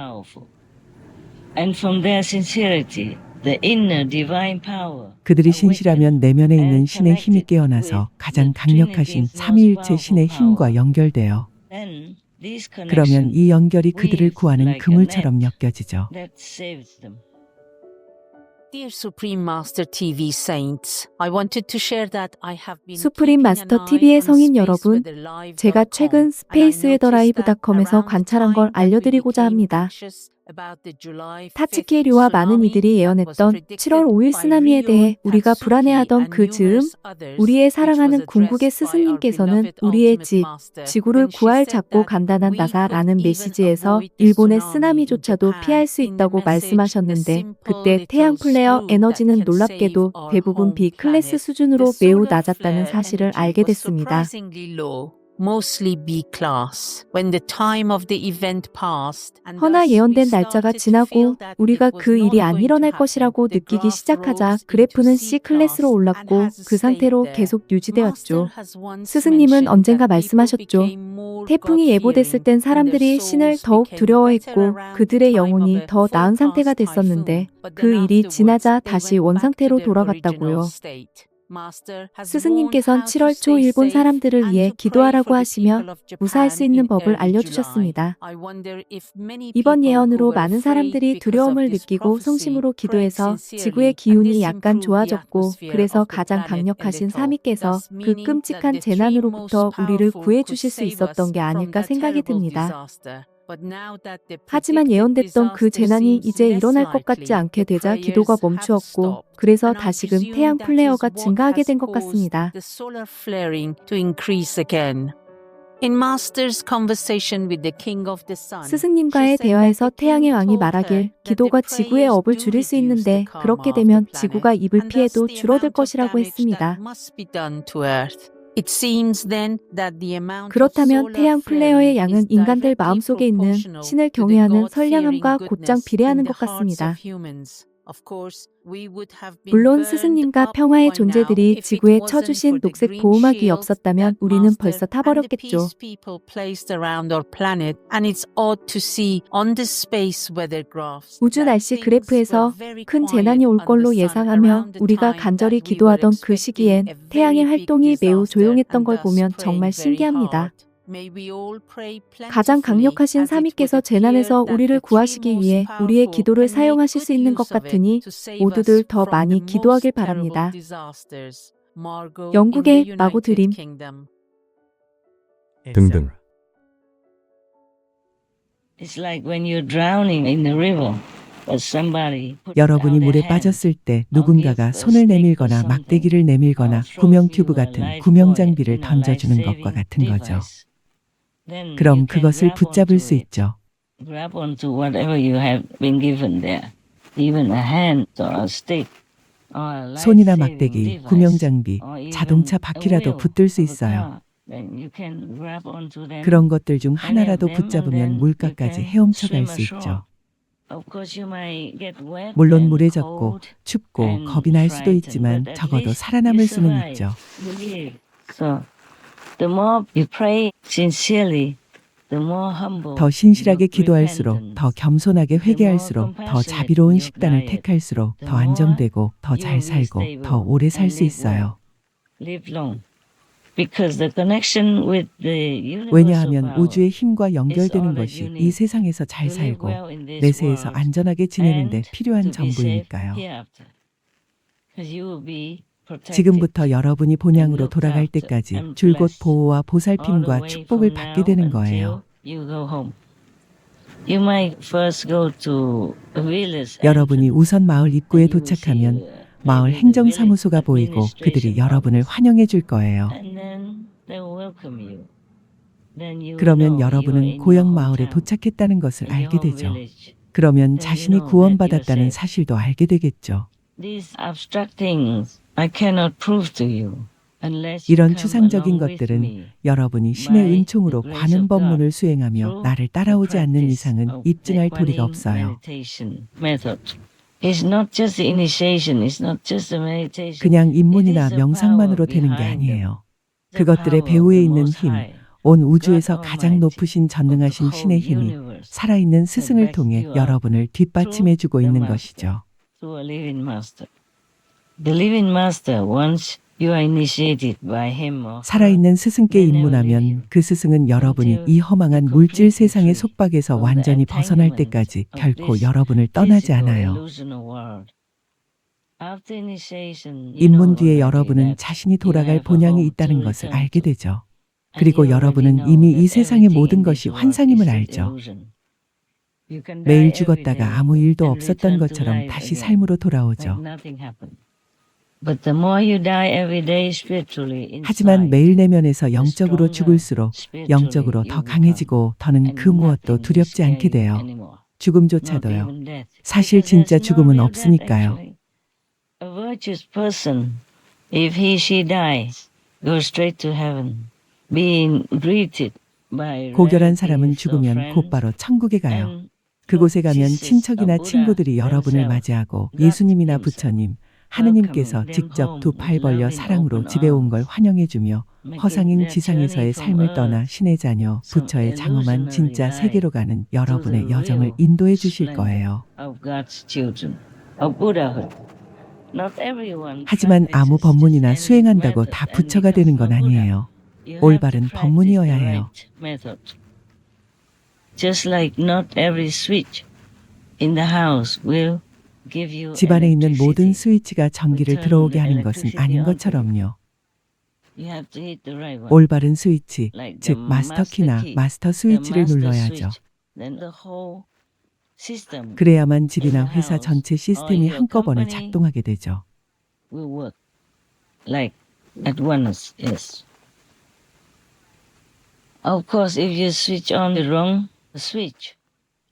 그들이 신실하면 내면에 있는 신의 힘이 깨어나서 가장 강력하신 삼위일체 신의 힘과 연결돼요. 그러면 이 연결이 그들을 구하는 그물처럼 엮여지죠. 수프림 마스터 TV의 성인 여러분, 제가 최근 스페이스웨더라이브닷컴에서 관찰한 걸 알려드리고자 합니다. 타츠키에류와 많은 이들이 예언했던 7월 5일 쓰나미에 대해 우리가 불안해하던 그 즈음, 우리의 사랑하는 궁극의 스승님께서는 우리의 지구를 구할 작고 간단한 나사라는 메시지에서 일본의 쓰나미조차도 피할 수 있다고 말씀하셨는데, 그때 태양 플레어 에너지는 놀랍게도 대부분 B 클래스 수준으로 매우 낮았다는 사실을 알게 됐습니다. 허나 예언된 날짜가 지나고 우리가 그 일이 안 일어날 것이라고 느끼기 시작하자 그래프는 C 클래스로 올랐고 그 상태로 계속 유지되었죠. 스승님은 언젠가 말씀하셨죠. 태풍이 예보됐을 땐 사람들이 신을 더욱 두려워했고 그들의 영혼이 더 나은 상태가 됐었는데 그 일이 지나자 다시 원상태로 돌아갔다고요. 스승님께선 7월 초 일본 사람들을 위해 기도하라고 하시며 무사할 수 있는 법을 알려주셨습니다. 이번 예언으로 많은 사람들이 두려움을 느끼고 성심으로 기도해서 지구의 기운이 약간 좋아졌고, 그래서 가장 강력하신 삼위께서 그 끔찍한 재난으로부터 우리를 구해주실 수 있었던 게 아닐까 생각이 듭니다. 하지만 예언됐던 그 재난이 이제 일어날 것 같지 않게 되자 기도가 멈추었고, 그래서 다시금 태양 플레어가 증가하게 된 것 같습니다. 스승님과의 대화에서 태양의 왕이 말하길 기도가 지구의 업을 줄일 수 있는데, 그렇게 되면 지구가 입을 피해도 줄어들 것이라고 했습니다. 그렇다면 태양 플레어의 양은 인간들 마음속에 있는 신을 경외하는 선량함과 곧장 비례하는 것 같습니다. 물론 스승님과 평화의 존재들이 지구에 쳐주신 녹색 보호막이 없었다면 우리는 벌써 타버렸겠죠. 우주 날씨 그래프에서 큰 재난이 올 걸로 예상하며 우리가 간절히 기도하던 그 시기엔 태양의 활동이 매우 조용했던 걸 보면 정말 신기합니다. 가장 강력하신 삼위께서 재난에서 우리를 구하시기 위해 우리의 기도를 사용하실 수 있는 것 같으니 모두들 더 많이 기도하길 바랍니다. 영국의 마고 드림 등등. It's like when you're drowning in the river. 여러분이 물에 빠졌을 때 누군가가 손을 내밀거나 막대기를 내밀거나 구명 튜브 같은 구명 장비를 던져주는 것과 같은 거죠. 그럼 그것을 붙잡을 수 있죠. 손이나 막대기, 구명 장비, 자동차 바퀴라도 붙들 수 있어요. 그런 것들 중 하나라도 붙잡으면 물가까지 헤엄쳐 갈 수 있죠. 물론 물에 젖고 춥고 겁이 날 수도 있지만 적어도 살아남을 수는 있죠. 더 신실하게 기도할수록, 더 겸손하게 회개할수록, 더 자비로운 식단을 택할수록 더 안정되고 더 잘 살고 더 오래 살 수 있어요. 왜냐하면 우주의 힘과 연결되는 것이 이 세상에서 잘 살고 내세에서 안전하게 지내는데 필요한 전부이니까요. 지금부터 여러분이 본향으로 돌아갈 때까지 줄곧 보호와 보살핌과 축복을 받게 되는 거예요. 여러분이 우선 마을 입구에 도착하면 마을 행정사무소가 보이고 그들이 여러분을 환영해 줄 거예요. 그러면 여러분은 고향 마을에 도착했다는 것을 알게 되죠. 그러면 자신이 구원받았다는 사실도 알게 되겠죠. 이런 추상적인 것들은 여러분이 신의 은총으로 관음 법문을 수행하며 나를 따라오지 않는 이상은 입증할 도리가 없어요. 그냥 입문이나 명상만으로 되는 게 아니에요. 그것들의 배후에 있는 힘, 온 우주에서 가장 높으신 전능하신 신의 힘이 살아있는 스승을 통해 여러분을 뒷받침해주고 있는 것이죠. 살아있는 스승께 입문하면 그 스승은 여러분이 이 허망한 물질 세상의 속박에서 완전히 벗어날 때까지 결코 여러분을 떠나지 않아요. 입문 뒤에 여러분은 자신이 돌아갈 본향이 있다는 것을 알게 되죠. 그리고 여러분은 이미 이 세상의 모든 것이 환상임을 알죠. 매일 죽었다가 아무 일도 없었던 것처럼 다시 삶으로 돌아오죠. 하지만 매일 내면에서 영적으로 죽을수록 영적으로 더 강해지고 더는 그 무엇도 두렵지 않게 돼요. 죽음조차도요. 사실 진짜 죽음은 없으니까요. 고결한 사람은 죽으면 곧바로 천국에 가요. 그곳에 가면 친척이나 친구들이 여러분을 맞이하고 예수님이나 부처님, 하느님께서 직접 두 팔 벌려 사랑으로 집에 온 걸 환영해주며 허상인 지상에서의 삶을 떠나 신의 자녀, 부처의 장엄한 진짜 세계로 가는 여러분의 여정을 인도해 주실 거예요. 하지만 아무 법문이나 수행한다고 다 부처가 되는 건 아니에요. 올바른 법문이어야 해요. 집안에 있는 모든 스위치가 전기를 들어오게 하는 것은 아닌 것처럼요. 올바른 스위치, 즉 마스터키나 마스터 스위치를 눌러야죠. 그래야만 집이나 회사 전체 시스템이 한꺼번에 작동하게 되죠.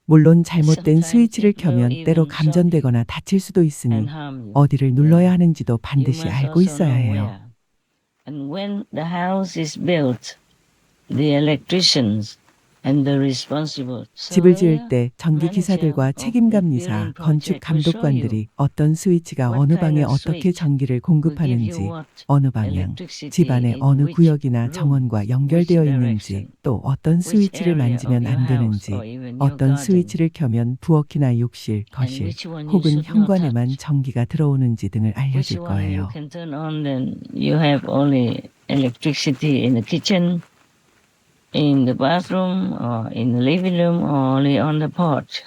물론 잘못된 스위치를 켜면 때로 감전되거나 다칠 수도 있으니 어디를 눌러야 하는지도 반드시 알고 있어야 해요. And when the house is built, the electricians and the responsible 집을 지을 때 전기 기사들과 책임감리사, 건축 감독관들이 어떤 스위치가 어느 방에 어떻게 전기를 공급하는지, 어느 방향, 집안의 어느 구역이나 정원과 연결되어 있는지, 또 어떤 스위치를 만지면 안 되는지, 어떤 스위치를 켜면 부엌이나 욕실, 거실, 혹은 현관에만 전기가 들어오는지 등을 알려줄 거예요. You can turn on, then you have only electricity in the kitchen, in the bathroom, or in the living room, or only on the porch.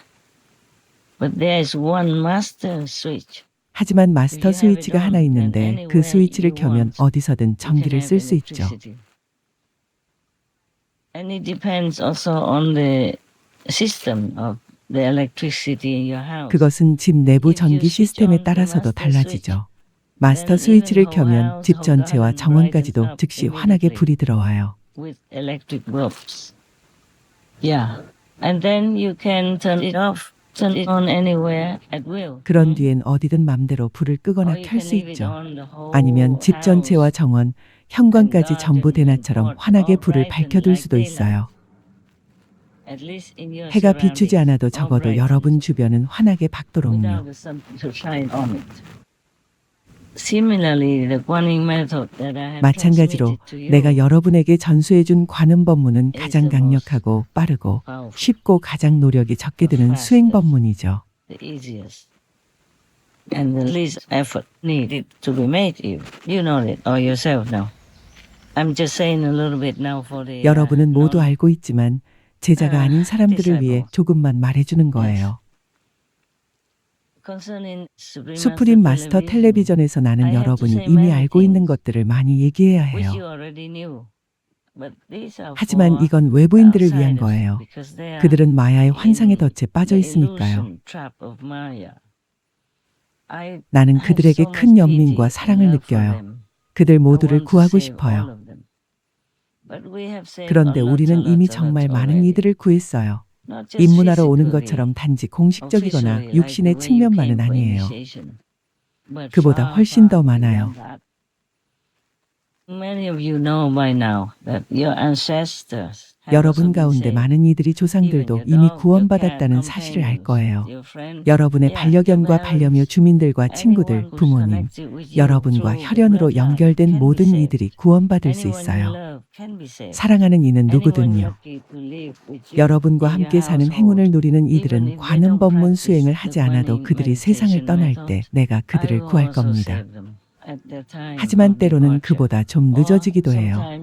But there is one master switch. 하지만 마스터 스위치가 하나 있는데 그 스위치를 켜면 어디서든 전기를 쓸 수 있죠. And it depends also on the system of the electricity in your house. 그것은 집 내부 전기 시스템에 따라서도 달라지죠. 마스터 스위치를 켜면 집 전체와 정원까지도 즉시 환하게 불이 들어와요. With electric bulbs. Yeah. And then you can turn it off, turn it on anywhere at will. 그런 뒤엔 어디든 맘대로 불을 끄거나 켤 수 있죠. 아니면 집 전체와 정원, 현관까지 전부 대낮처럼 환하게 불을 밝혀둘 수도 있어요. 해가 비추지 않아도 적어도 여러분 주변은 환하게 밝도록요. 마찬가지로 내가 여러분에게 전수해준 관음 법문은 가장 강력하고 빠르고 쉽고 가장 노력이 적게 드는 수행 법문이죠. And the least effort needed to be made. You know it, or yourself now. I'm just saying a little bit now for the. 여러분은 모두 알고 있지만 제자가 아닌 사람들을 위해 조금만 말해주는 거예요. 수프림 마스터 텔레비전에서 나는 여러분이 이미 알고 있는 것들을 많이 얘기해야 해요. 하지만 이건 외부인들을 위한 거예요. 그들은 마야의 환상의 덫에 빠져 있으니까요. 나는 그들에게 큰 연민과 사랑을 느껴요. 그들 모두를 구하고 싶어요. 그런데 우리는 이미 정말 많은 이들을 구했어요. 입문하러 오는 것처럼 단지 공식적이거나 육신의 측면만은 아니에요. 그보다 훨씬 더 많아요. 여러분 가운데 많은 이들이 조상들도 이미 구원받았다는 사실을 알 거예요. 여러분의 반려견과 반려묘 주민들과 친구들, 부모님, 여러분과 혈연으로 연결된 모든 이들이 구원받을 수 있어요. 사랑하는 이는 누구든요. 여러분과 함께 사는 행운을 누리는 이들은 관음 법문 수행을 하지 않아도 그들이 세상을 떠날 때 내가 그들을 구할 겁니다. 하지만 때로는 그보다 좀 늦어지기도 해요.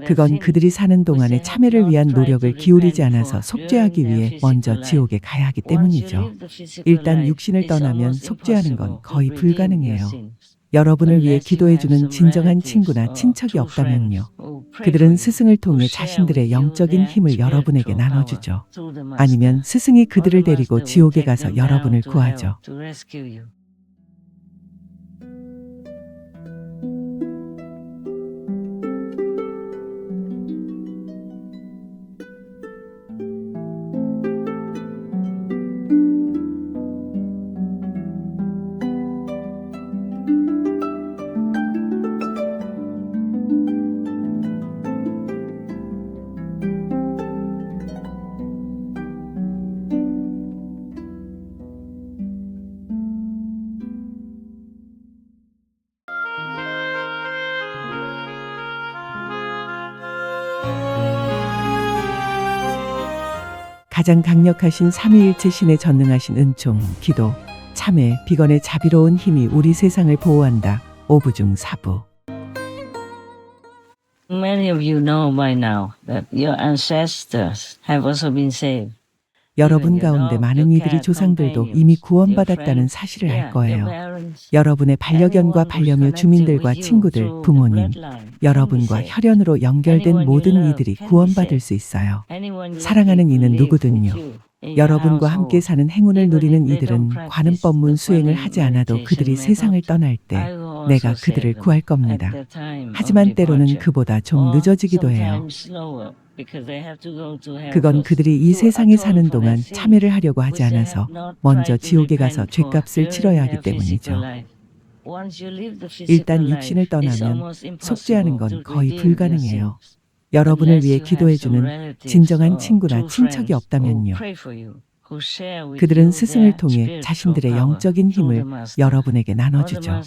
그건 그들이 사는 동안에 참회를 위한 노력을 기울이지 않아서 속죄하기 위해 먼저 지옥에 가야 하기 때문이죠. 일단 육신을 떠나면 속죄하는 건 거의 불가능해요. 여러분을 위해 기도해주는 진정한 친구나 친척이 없다면요. 그들은 스승을 통해 자신들의 영적인 힘을 여러분에게 나눠주죠. 아니면 스승이 그들을 데리고 지옥에 가서 여러분을 구하죠. 가장 강력하신 삼위일체 신에 전능하신 은총, 기도, 참회, 비건의 자비로운 힘이 우리 세상을 보호한다. 5부 중 4부. Many of you know by now that your ancestors have also been saved. 여러분 가운데 많은 이들이 조상들도 이미 구원받았다는 사실을 알 거예요. 여러분의 반려견과 반려묘 주민들과 친구들, 부모님, 여러분과 혈연으로 연결된 모든 이들이 구원받을 수 있어요. 사랑하는 이는 누구든요. 여러분과 함께 사는 행운을 누리는 이들은 관음 법문 수행을 하지 않아도 그들이 세상을 떠날 때 내가 그들을 구할 겁니다. 하지만 때로는 그보다 좀 늦어지기도 해요. 그건 그들이 이 세상에 사는 동안 참회를 하려고 하지 않아서 먼저 지옥에 가서 죗값을 치러야 하기 때문이죠. 일단 육신을 떠나면 속죄하는 건 거의 불가능해요. 여러분을 위해 기도해주는 진정한 친구나 친척이 없다면요. 그들은 스승을 통해 자신들의 영적인 힘을 여러분에게 나눠주죠.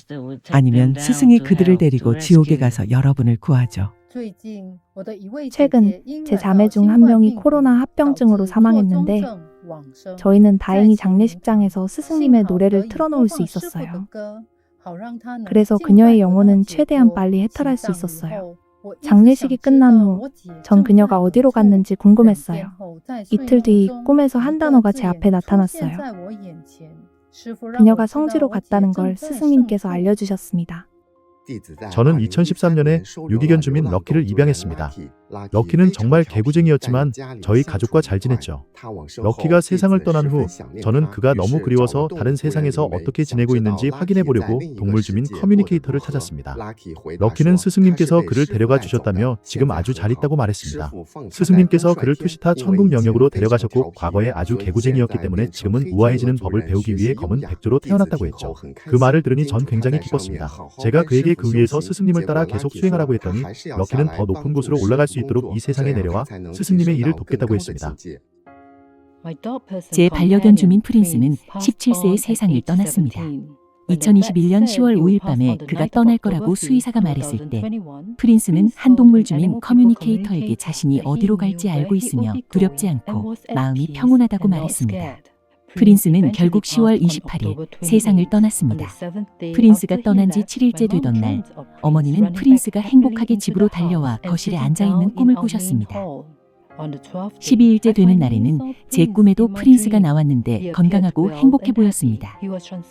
아니면 스승이 그들을 데리고 지옥에 가서 여러분을 구하죠. 최근 제 자매 중 한 명이 코로나 합병증으로 사망했는데 저희는 다행히 장례식장에서 스승님의 노래를 틀어놓을 수 있었어요. 그래서 그녀의 영혼은 최대한 빨리 해탈할 수 있었어요. 장례식이 끝난 후 전 그녀가 어디로 갔는지 궁금했어요. 이틀 뒤 꿈에서 한 단어가 제 앞에 나타났어요. 그녀가 성지로 갔다는 걸 스승님께서 알려주셨습니다. 저는 2013년에 유기견 주민 럭키를 입양했습니다. 럭키는 정말 개구쟁이였지만 저희 가족과 잘 지냈죠. 럭키가 세상을 떠난 후 저는 그가 너무 그리워서 다른 세상에서 어떻게 지내고 있는지 확인해 보려고 동물 주민 커뮤니케이터를 찾았습니다. 럭키는 스승님께서 그를 데려가 주셨다며 지금 아주 잘 있다고 말했습니다. 스승님께서 그를 투시타 천국 영역으로 데려가셨고 과거에 아주 개구쟁이였기 때문에 지금은 우아해지는 법을 배우기 위해 검은 백조로 태어났다고 했죠. 그 말을 들으니 전 굉장히 기뻤습니다. 제가 그에게 그 위에서 스승님을 따라 계속 수행하라고 했더니 럭키는 더 높은 곳으로 올라갈 수 있도록 이 세상에 내려와 스승님의 일을 돕겠다고 했습니다. 제 반려견 주민 프린스는 17세에 세상을 떠났습니다. 2021년 10월 5일 밤에 그가 떠날 거라고 수의사가 말했을 때 프린스는 한 동물 주민 커뮤니케이터에게 자신이 어디로 갈지 알고 있으며 두렵지 않고 마음이 평온하다고 말했습니다. 프린스는 결국 10월 28일 세상을 떠났습니다. 프린스가 떠난 지 7일째 되던 날, 어머니는 프린스가 행복하게 집으로 달려와 거실에 앉아있는 꿈을 꾸셨습니다. 12일째 되는 날에는 제 꿈에도 프린스가 나왔는데 건강하고 행복해 보였습니다.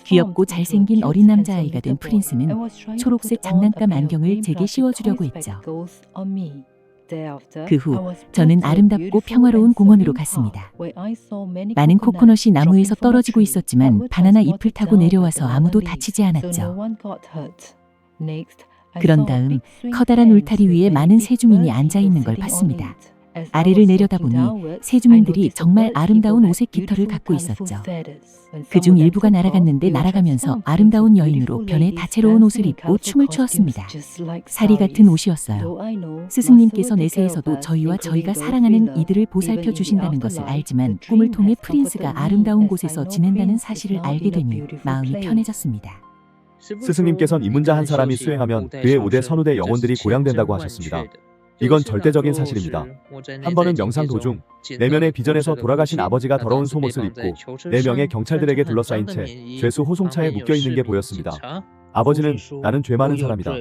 귀엽고 잘생긴 어린 남자아이가 된 프린스는 초록색 장난감 안경을 제게 씌워주려고 했죠. 그 후 저는 아름답고 평화로운 공원으로 갔습니다. 많은 코코넛이 나무에서 떨어지고 있었지만 바나나 잎을 타고 내려와서 아무도 다치지 않았죠. 그런 다음 커다란 울타리 위에 많은 새주민이 앉아있는 걸 봤습니다. 아래를 내려다보니 새주민들이 정말 아름다운 옷의 깃털을 갖고 있었죠. 그중 일부가 날아갔는데 날아가면서 아름다운 여인으로 변해 다채로운 옷을 입고 춤을 추었습니다. 사리 같은 옷이었어요. 스승님께서 내세에서도 저희와 저희가 사랑하는 이들을 보살펴 주신다는 것을 알지만 꿈을 통해 프린스가 아름다운 곳에서 지낸다는 사실을 알게 되니 마음이 편해졌습니다. 스승님께서는 입문자 한 사람이 수행하면 그의 5대 선후대 영혼들이 고양된다고 하셨습니다. 이건 절대적인 사실입니다. 한 번은 명상 도중 내면의 비전에서 돌아가신 아버지가 더러운 속옷을 입고 4명의 경찰들에게 둘러싸인 채 죄수 호송차에 묶여있는 게 보였습니다. 아버지는 나는 죄 많은 사람이다.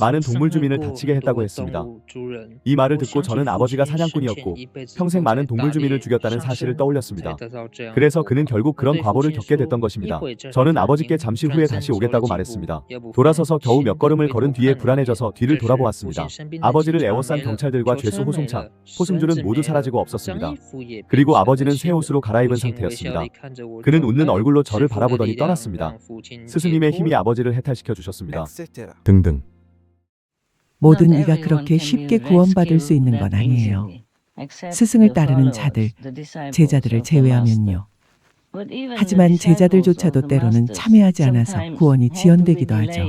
많은 동물 주민을 다치게 했다고 했습니다. 이 말을 듣고 저는 아버지가 사냥꾼이었고 평생 많은 동물 주민을 죽였다는 사실을 떠올렸습니다. 그래서 그는 결국 그런 과보를 겪게 됐던 것입니다. 저는 아버지께 잠시 후에 다시 오겠다고 말했습니다. 돌아서서 겨우 몇 걸음을 걸은 뒤에 불안해져서 뒤를 돌아보았습니다. 아버지를 에워싼 경찰들과 죄수 호송차, 호승줄은 모두 사라지고 없었습니다. 그리고 아버지는 새 옷으로 갈아입은 상태였습니다. 그는 웃는 얼굴로 저를 바라보더니 떠났습니다. 스승님의 힘이 아버지를 해탈시켜 주셨습니다. 등등. 모든 이가 그렇게 쉽게 구원받을 수 있는 건 아니에요. 스승을 따르는 자들, 제자들을 제외하면요. 하지만 제자들조차도 때로는 참여하지 않아서 구원이 지연되기도 하죠.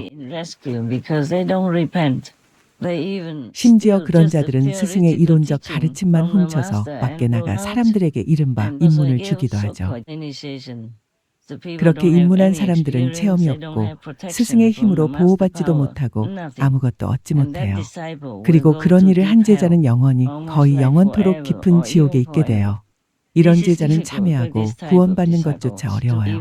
심지어 그런 자들은 스승의 이론적 가르침만 훔쳐서 밖에 나가 사람들에게 이른바 입문을 주기도 하죠. 그렇게 입문한 사람들은 체험이 없고 스승의 힘으로 보호받지도 못하고 아무것도 얻지 못해요. 그리고 그런 일을 한 제자는 영원히 거의 영원토록 깊은 지옥에 있게 돼요. 이런 제자는 참여하고 구원받는 것조차 어려워요.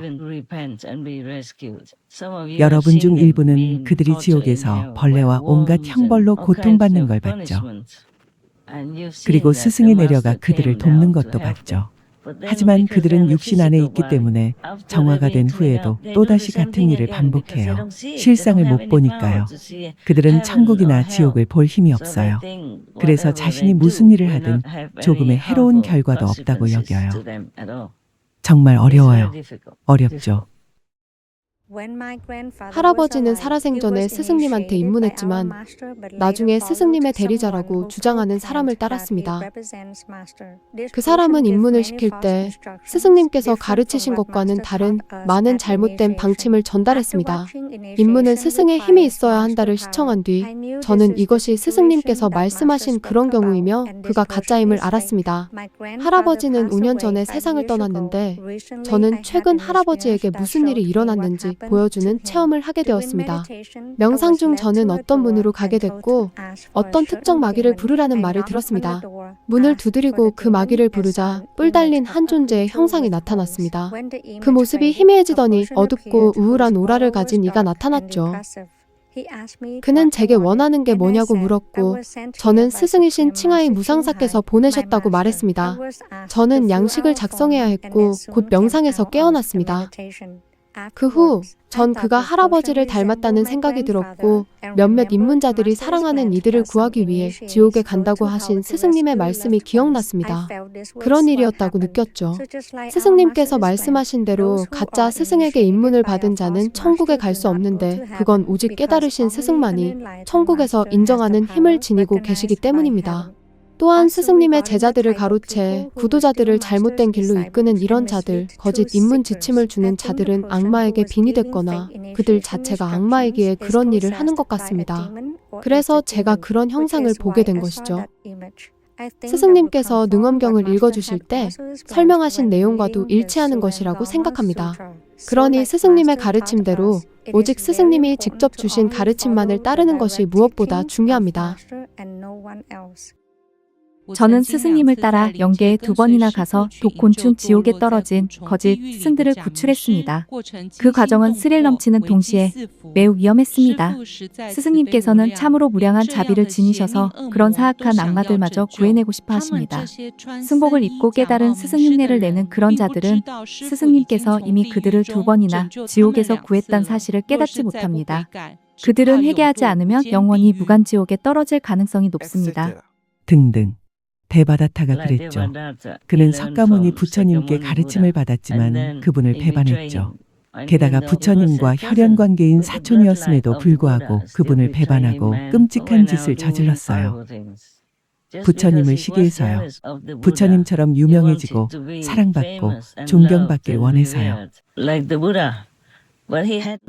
여러분 중 일부는 그들이 지옥에서 벌레와 온갖 형벌로 고통받는 걸 봤죠. 그리고 스승이 내려가 그들을 돕는 것도 봤죠. 하지만 그들은 육신 안에 있기 때문에 정화가 된 후에도 또다시 같은 일을 반복해요. 실상을 못 보니까요. 그들은 천국이나 지옥을 볼 힘이 없어요. 그래서 자신이 무슨 일을 하든 조금의 해로운 결과도 없다고 여겨요. 정말 어려워요. 어렵죠. 할아버지는 살아생전에 스승님한테 입문했지만 나중에 스승님의 대리자라고 주장하는 사람을 따랐습니다. 그 사람은 입문을 시킬 때 스승님께서 가르치신 것과는 다른 많은 잘못된 방침을 전달했습니다. 입문은 스승의 힘이 있어야 한다를 시청한 뒤 저는 이것이 스승님께서 말씀하신 그런 경우이며 그가 가짜임을 알았습니다. 할아버지는 5년 전에 세상을 떠났는데 저는 최근 할아버지에게 무슨 일이 일어났는지 보여주는 체험을 하게 되었습니다. 명상 중 저는 어떤 문으로 가게 됐고 어떤 특정 마귀를 부르라는 말을 들었습니다. 문을 두드리고 그 마귀를 부르자 뿔 달린 한 존재의 형상이 나타났습니다. 그 모습이 희미해지더니 어둡고 우울한 오라를 가진 이가 나타났죠. 그는 제게 원하는 게 뭐냐고 물었고 저는 스승이신 칭하이 무상사께서 보내셨다고 말했습니다. 저는 양식을 작성해야 했고 곧 명상에서 깨어났습니다. 그 후 전 그가 할아버지를 닮았다는 생각이 들었고 몇몇 입문자들이 사랑하는 이들을 구하기 위해 지옥에 간다고 하신 스승님의 말씀이 기억났습니다. 그런 일이었다고 느꼈죠. 스승님께서 말씀하신 대로 가짜 스승에게 입문을 받은 자는 천국에 갈 수 없는데 그건 오직 깨달으신 스승만이 천국에서 인정하는 힘을 지니고 계시기 때문입니다. 또한 스승님의 제자들을 가로채 구도자들을 잘못된 길로 이끄는 이런 자들, 거짓 입문 지침을 주는 자들은 악마에게 빙의 됐거나 그들 자체가 악마이기에 그런 일을 하는 것 같습니다. 그래서 제가 그런 형상을 보게 된 것이죠. 스승님께서 능엄경을 읽어주실 때 설명하신 내용과도 일치하는 것이라고 생각합니다. 그러니 스승님의 가르침대로 오직 스승님이 직접 주신 가르침만을 따르는 것이 무엇보다 중요합니다. 저는 스승님을 따라 영계에 2번이나 가서 독곤충 지옥에 떨어진 거짓 스승들을 구출했습니다. 그 과정은 스릴 넘치는 동시에 매우 위험했습니다. 스승님께서는 참으로 무량한 자비를 지니셔서 그런 사악한 악마들마저 구해내고 싶어 하십니다. 승복을 입고 깨달은 스승 흉내를 내는 그런 자들은 스승님께서 이미 그들을 2번이나 지옥에서 구했다는 사실을 깨닫지 못합니다. 그들은 회개하지 않으면 영원히 무간지옥에 떨어질 가능성이 높습니다. 등등. 대바다타가 그랬죠. 그는 석가모니 부처님께 가르침을 받았지만 그분을 배반했죠. 게다가 부처님과 혈연 관계인 사촌이었음에도 불구하고 그분을 배반하고 끔찍한 짓을 저질렀어요. 부처님을 시기해서요. 부처님처럼 유명해지고 사랑받고 존경받길 원해서요.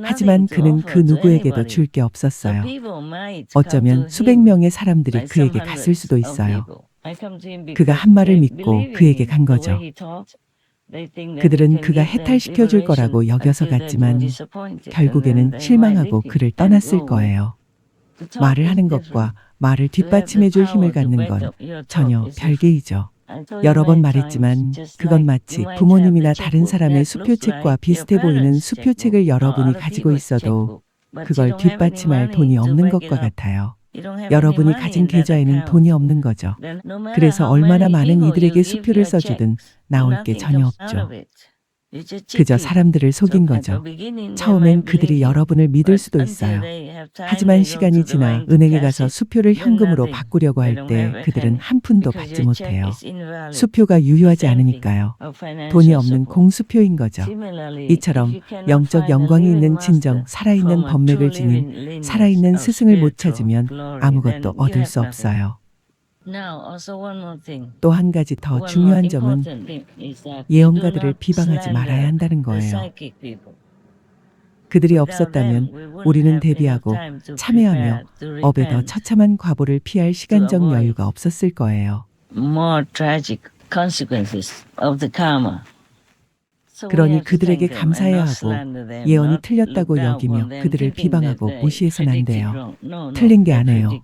하지만 그는 그 누구에게도 줄 게 없었어요. 어쩌면 수백 명의 사람들이 그에게 갔을 수도 있어요. 그가 한 말을 믿고 그에게 간 거죠. 그들은 그가 해탈시켜 줄 거라고 여겨서 갔지만 결국에는 실망하고 그를 떠났을 거예요. 말을 하는 것과 말을 뒷받침해 줄 힘을 갖는 건 전혀 별개이죠. 여러 번 말했지만 그건 마치 부모님이나 다른 사람의 수표책과 비슷해 보이는 수표책을 여러분이 가지고 있어도 그걸 뒷받침할 돈이 없는 것과 같아요. 여러분이 가진 계좌에는 돈이 없는 거죠. 그래서 얼마나 많은 이들에게 수표를 써주든 나올 게 전혀 없죠. 그저 사람들을 속인 거죠. 처음엔 그들이 여러분을 믿을 수도 있어요. 하지만 시간이 지나 은행에 가서 수표를 현금으로 바꾸려고 할 때 그들은 한 푼도 받지 못해요. 수표가 유효하지 않으니까요. 돈이 없는 공수표인 거죠. 이처럼 영적 영광이 있는 진정 살아있는 법맥을 지닌 살아있는 스승을 못 찾으면 아무것도 얻을 수 없어요. 또 한 가지 더 중요한 점은 예언가들을 비방하지 말아야 한다는 거예요. 그들이 없었다면 우리는 대비하고 참여하며 업에 더 처참한 과보를 피할 시간적 여유가 없었을 거예요. 그러니 그들에게 감사해야 하고 예언이 틀렸다고 여기며 그들을 비방하고 무시해서는 안 돼요. 틀린 게 아니에요.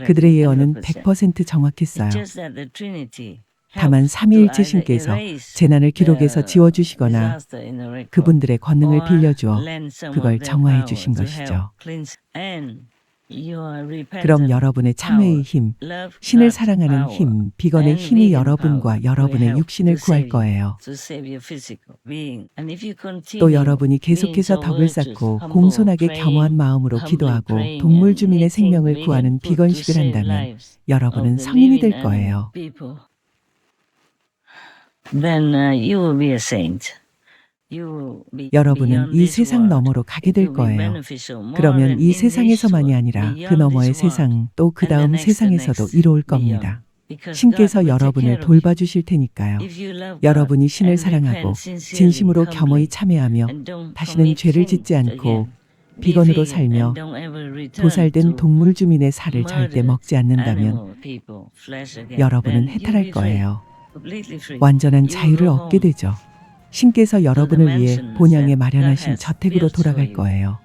그들의 예언은 100% 정확했어요. 다만 삼위일체 신께서 재난을 기록에서 지워주시거나 그분들의 권능을 빌려주어 그걸 정화해 주신 것이죠. 그럼 여러분의 참회의 힘, 신을 사랑하는 힘, 비건의 힘이 여러분과 여러분의 육신을 구할 거예요. 또 여러분이 계속해서 덕을 쌓고 공손하게 겸허한 마음으로 기도하고 동물 주민의 생명을 구하는 비건식을 한다면 여러분은 성인이 될 거예요. 여러분은 이 세상 너머로 가게 될 거예요. 그러면 이 세상에서만이 아니라 그 너머의 세상 또 그 다음 세상에서도 이로울 겁니다. 신께서 여러분을 돌봐주실 테니까요. 여러분이 신을 사랑하고 진심으로 겸허히 참여하며 다시는 죄를 짓지 않고 비건으로 살며 도살된 동물 주민의 살을 절대 먹지 않는다면 여러분은 해탈할 거예요. 완전한 자유를 얻게 되죠. 신께서 여러분을 위해 본향에 마련하신 저택으로 돌아갈 거예요.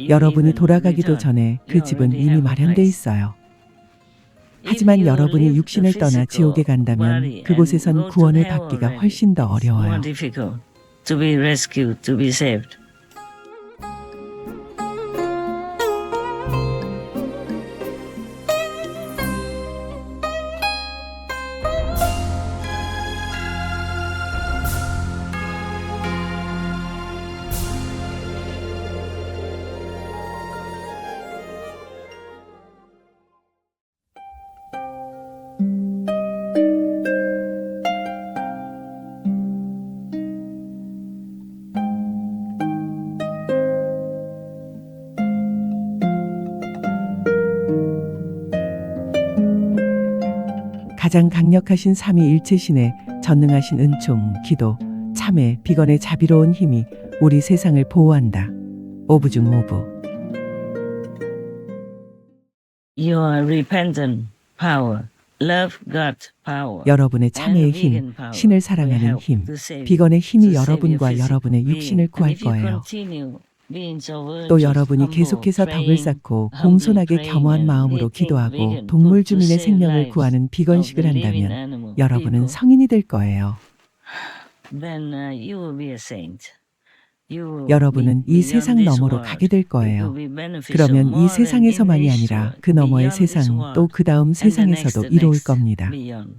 여러분이 돌아가기도 전에 그 집은 이미 마련돼 있어요. 하지만 여러분이 육신을 떠나 지옥에 간다면 그곳에선 구원을 받기가 훨씬 더 어려워요. 가장 강력하신 삼위일체신의 전능하신 은총, 기도, 참회, 비건의 자비로운 힘이 우리 세상을 보호한다. 오브 중 오브. Your repentant power, love God power, 여러분의 참회의 힘, 신을 사랑하는 힘, 비건의 힘이 여러분과 여러분의 육신을 구할 거예요. 또 여러분이 계속해서 덕을 쌓고 공손하게 겸허한 마음으로 기도하고 동물 주민의 생명을 구하는 비건식을 한다면 여러분은 성인이 될 거예요. 여러분은 이 세상 너머로 가게 될 거예요. 그러면 이 세상에서만이 아니라 그 너머의 세상 또 그 다음 세상에서도 이로울 겁니다.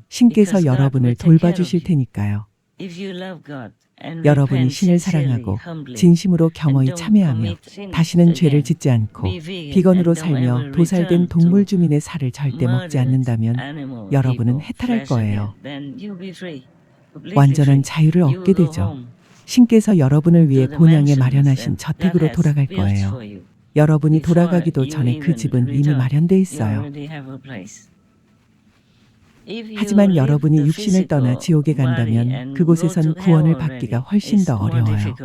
신께서 여러분을 돌봐주실 테니까요. 여러분이 신을 사랑하고 진심으로 겸허히 참여하며 다시는 죄를 짓지 않고 비건으로 살며 도살된 동물 주민의 살을 절대 먹지 않는다면 여러분은 해탈할 거예요. 완전한 자유를 얻게 되죠. 신께서 여러분을 위해 본향에 마련하신 저택으로 돌아갈 거예요. 여러분이 돌아가기도 전에 그 집은 이미 마련돼 있어요. 하지만 여러분이 육신을 떠나 지옥에 간다면 그곳에선 구원을 받기가 훨씬 더 어려워요.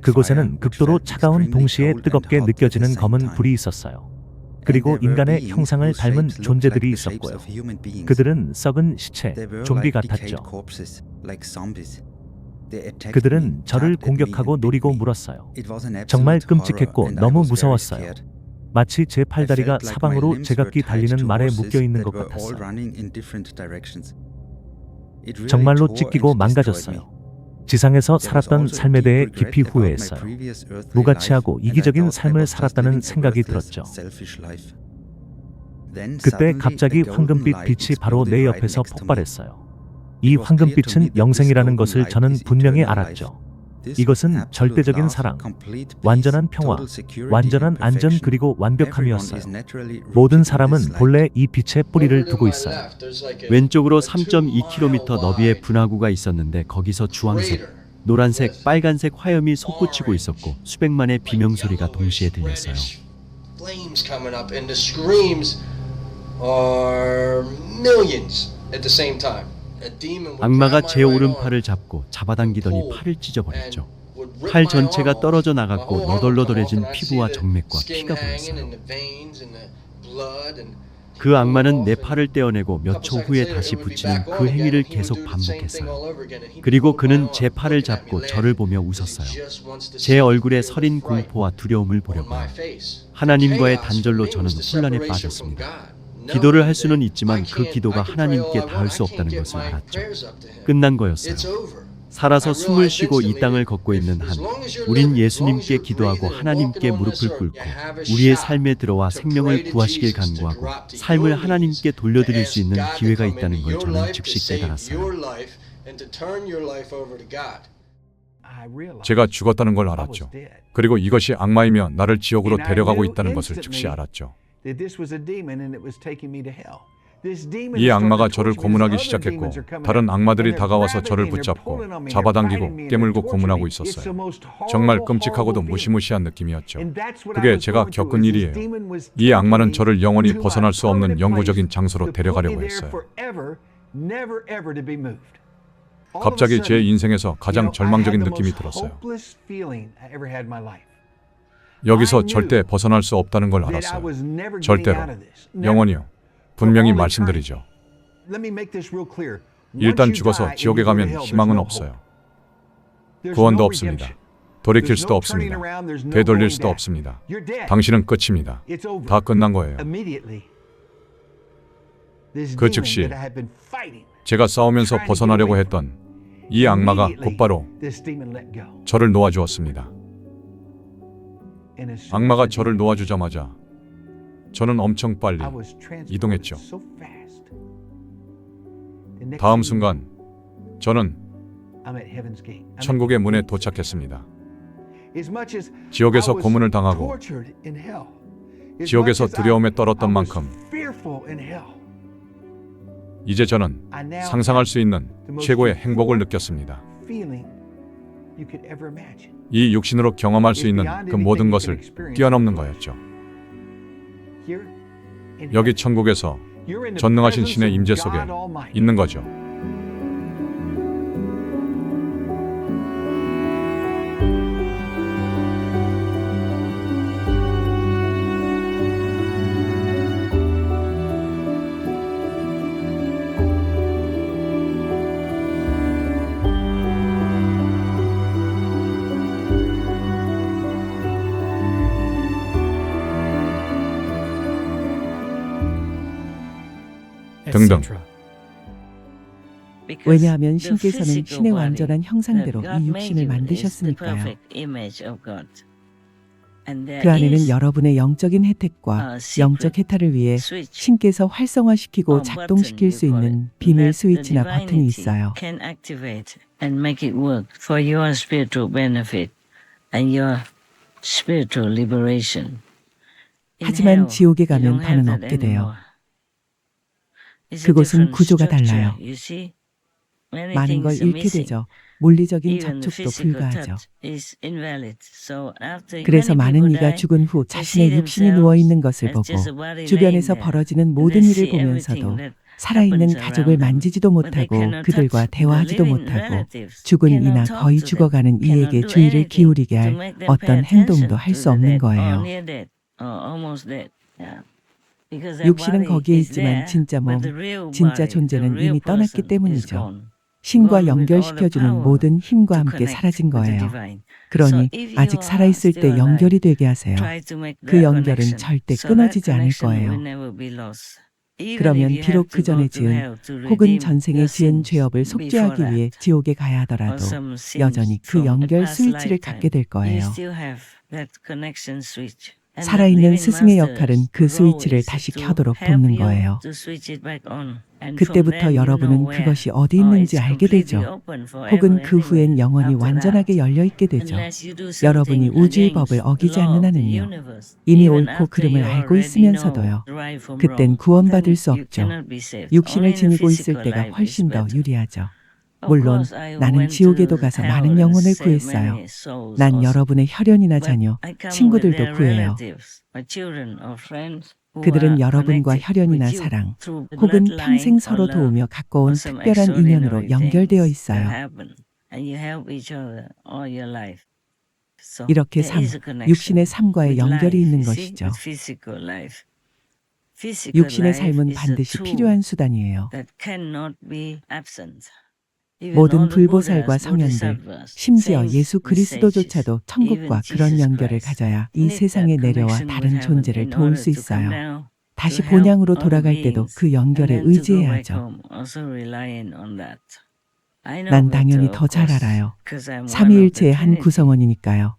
그곳에는 극도로 차가운 동시에 뜨겁게 느껴지는 검은 불이 있었어요. 그리고 인간의 형상을 닮은 존재들이 있었고요. 그들은 썩은 시체, 좀비 같았죠. 그들은 저를 공격하고 노리고 물었어요. 정말 끔찍했고 너무 무서웠어요. 마치 제 팔다리가 사방으로 제각기 달리는 말에 묶여있는 것 같았어요. 정말로 찢기고 망가졌어요. 지상에서 살았던 삶에 대해 깊이 후회했어요. 무가치하고 이기적인 삶을 살았다는 생각이 들었죠. 그때 갑자기 황금빛 빛이 바로 내 옆에서 폭발했어요. 이 황금빛은 영생이라는 것을 저는 분명히 알았죠. 이것은 절대적인 사랑, 완전한 평화, 완전한 안전 그리고 완벽함이었어요. 모든 사람은 본래 이 빛에 뿌리를 두고 있어요. 왼쪽으로 3.2km 너비의 분화구가 있었는데 거기서 주황색, 노란색, 빨간색 화염이 솟구치고 있었고 수백만의 비명소리가 동시에 들렸어요. 악마가 제 오른팔을 잡고 잡아당기더니 팔을 찢어버렸죠. 팔 전체가 떨어져 나갔고 너덜너덜해진 피부와 정맥과 피가 보였어요. 그 악마는 내 팔을 떼어내고 몇 초 후에 다시 붙이는 그 행위를 계속 반복했어요. 그리고 그는 제 팔을 잡고 저를 보며 웃었어요. 제 얼굴에 서린 공포와 두려움을 보려고요. 하나님과의 단절로 저는 혼란에 빠졌습니다. 기도를 할 수는 있지만 그 기도가 하나님께 닿을 수 없다는 것을 알았죠. 끝난 거였어요. 살아서 숨을 쉬고 이 땅을 걷고 있는 한 우린 예수님께 기도하고 하나님께 무릎을 꿇고 우리의 삶에 들어와 생명을 구하시길 간구하고 삶을 하나님께 돌려드릴 수 있는 기회가 있다는 걸 저는 즉시 깨달았어요. 제가 죽었다는 걸 알았죠. 그리고 이것이 악마이며 나를 지옥으로 데려가고 있다는 것을 즉시 알았죠. 이 악마가 저를 고문하기 시작했고 다른 악마들이 다가와서 저를 붙잡고 잡아당기고 깨물고 고문하고 있었어요. 정말 끔찍하고도 무시무시한 느낌이었죠. 그게 제가 겪은 일이에요. 이 악마는 저를 영원히 벗어날 수 없는 영구적인 장소로 데려가려고 했어요. 갑자기 제 인생에서 가장 절망적인 느낌이 들었어요. 여기서 절대 벗어날 수 없다는 걸 알았어요. 절대로. 영원히요. 분명히 말씀드리죠. 일단 죽어서 지옥에 가면 희망은 없어요. 구원도 없습니다. 돌이킬 수도 없습니다. 되돌릴 수도 없습니다. 당신은 끝입니다. 다 끝난 거예요. 그 즉시 제가 싸우면서 벗어나려고 했던 이 악마가 곧바로 저를 놓아주었습니다. 악마가 저를 놓아주자마자 저는 엄청 빨리 이동했죠. 다음 순간 저는 천국의 문에 도착했습니다. 지옥에서 고문을 당하고 지옥에서 두려움에 떨었던 만큼 이제 저는 상상할 수 있는 최고의 행복을 느꼈습니다. 이 육신으로 경험할 수 있는 그 모든 것을 뛰어넘는 거였죠. 여기 천국에서 전능하신 신의 임재 속에 있는 거죠. 등등. 왜냐하면 신께서는 신의 완전한 형상대로 이 육신을 만드셨으니까요. 그 안에는 여러분의 영적인 혜택과 영적 해탈을 위해 신께서 활성화시키고 작동시킬 수 있는 비밀 스위치나 버튼이 있어요. 하지만 지옥에 가면 더는 없게 돼요. 그곳은 구조가 달라요. 많은 걸 잃게 되죠. 물리적인 접촉도 불가하죠. 그래서 많은 이가 죽은 후 자신의 육신이 누워있는 것을 보고 주변에서 벌어지는 모든 일을 보면서도 살아있는 가족을 만지지도 못하고 그들과 대화하지도 못하고 죽은 이나 거의 죽어가는 이에게 주의를 기울이게 할 어떤 행동도 할 수 없는 거예요. 육신은 거기에 있지만 진짜 몸, 진짜 존재는 이미 떠났기 때문이죠. 신과 연결시켜주는 모든 힘과 함께 사라진 거예요. 그러니 아직 살아있을 때 연결이 되게 하세요. 그 연결은 절대 끊어지지 않을 거예요. 그러면 비록 그 전에 지은 혹은 전생에 지은 죄업을 속죄하기 위해 지옥에 가야 하더라도 여전히 그 연결 스위치를 갖게 될 거예요. 살아있는 스승의 역할은 그 스위치를 다시 켜도록 돕는 거예요. 그때부터 여러분은 그것이 어디 있는지 알게 되죠. 혹은 그 후엔 영원히 완전하게 열려있게 되죠. 여러분이 우주의 법을 어기지 않는 한은요. 이미 옳고 그름을 알고 있으면서도요. 그땐 구원받을 수 없죠. 육신을 지니고 있을 때가 훨씬 더 유리하죠. 물론 나는 지옥에도 가서 많은 영혼을 구했어요. 난 여러분의 혈연이나 자녀, 친구들도 구해요. 그들은 여러분과 혈연이나 사랑, 혹은 평생 서로 도우며 가까운 특별한 인연으로 연결되어 있어요. 이렇게 육신의 삶과의 연결이 있는 것이죠. 육신의 삶은 반드시 필요한 수단이에요. 모든 불보살과 성현들, 심지어 예수 그리스도조차도 천국과 그런 연결을 가져야 이 세상에 내려와 다른 존재를 도울 수 있어요. 다시 본향으로 돌아갈 때도 그 연결에 의지해야 하죠. 난 당연히 더 잘 알아요. 삼위일체의 한 구성원이니까요.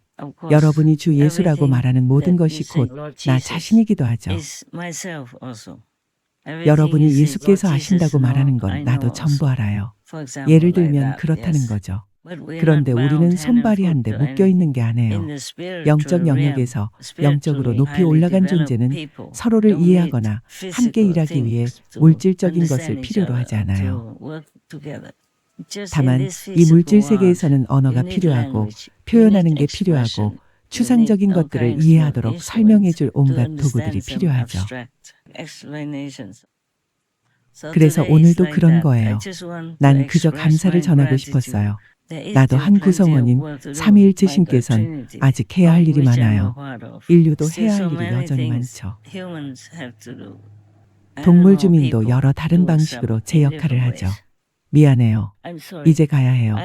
여러분이 주 예수라고 말하는 모든 것이 곧 나 자신이기도 하죠. 여러분이 예수께서 아신다고 말하는 건 나도 전부 알아요. 예를 들면 그렇다는 거죠. 그런데 우리는 손발이 한 대 묶여 있는 게 아니에요. 영적 영역에서 영적으로 높이 올라간 존재는 서로를 이해하거나 함께 일하기 위해 물질적인 것을 필요로 하지 않아요. 다만 이 물질 세계에서는 언어가 필요하고 표현하는 게 필요하고 추상적인 것들을 이해하도록 설명해줄 온갖 도구들이 필요하죠. 그래서 오늘도 그런 거예요. 난 그저 감사를 전하고 싶었어요. 나도 한 구성원인 삼위일체 신께선 아직 해야 할 일이 많아요. 인류도 해야 할 일이 여전히 많죠. 동물 주민도 여러 다른 방식으로 제 역할을 하죠. 미안해요. 이제 가야 해요.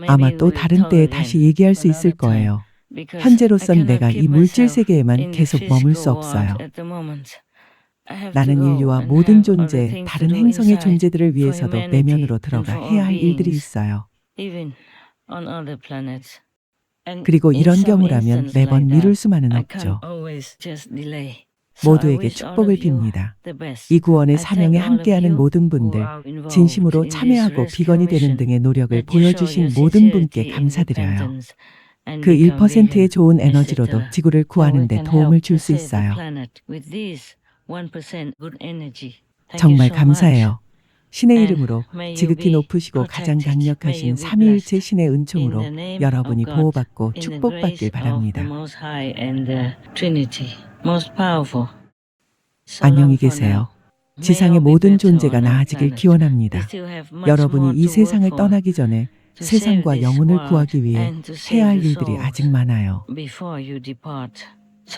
아마 또 다른 때에 다시 얘기할 수 있을 거예요. 현재로선 내가 이 물질 세계에만 계속 머물 수 없어요. 나는 인류와 모든 존재, 다른 행성의 존재들을 위해서도 내면으로 들어가 해야 할 일들이 있어요. 그리고 이런 경우라면 매번 미룰 수만은 없죠. 모두에게 축복을 빕니다. 이 구원의 사명에 함께하는 모든 분들, 진심으로 참여하고 비건이 되는 등의 노력을 보여주신 모든 분께 감사드려요. 그 1%의 좋은 에너지로도 지구를 구하는 데 도움을 줄 수 있어요. 정말 감사해요. 신의 이름으로 지극히 높으시고 가장 강력하신 삼위일체 신의 은총으로 여러분이 보호받고 축복받길 바랍니다. 안녕히 계세요. 지상의 모든 존재가 나아지길 기원합니다. 여러분이 이 세상을 떠나기 전에 세상과 영혼을 구하기 위해 해야 할 일들이 아직 많아요.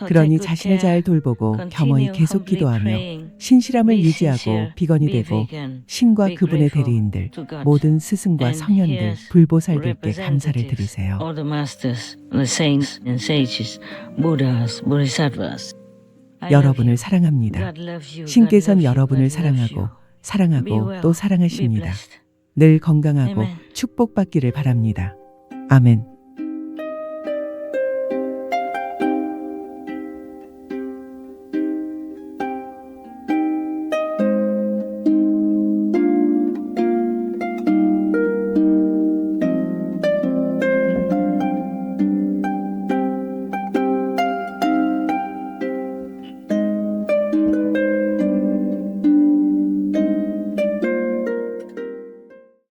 그러니 자신을 잘 돌보고 겸허히 계속 기도하며 신실함을 유지하고 비건이 되고 신과 그분의 대리인들, 모든 스승과 성현들, 불보살들께 감사를 드리세요. 여러분을 사랑합니다. 신께서는 여러분을 사랑하고 또 사랑하십니다. 늘 건강하고 축복받기를 바랍니다. 아멘.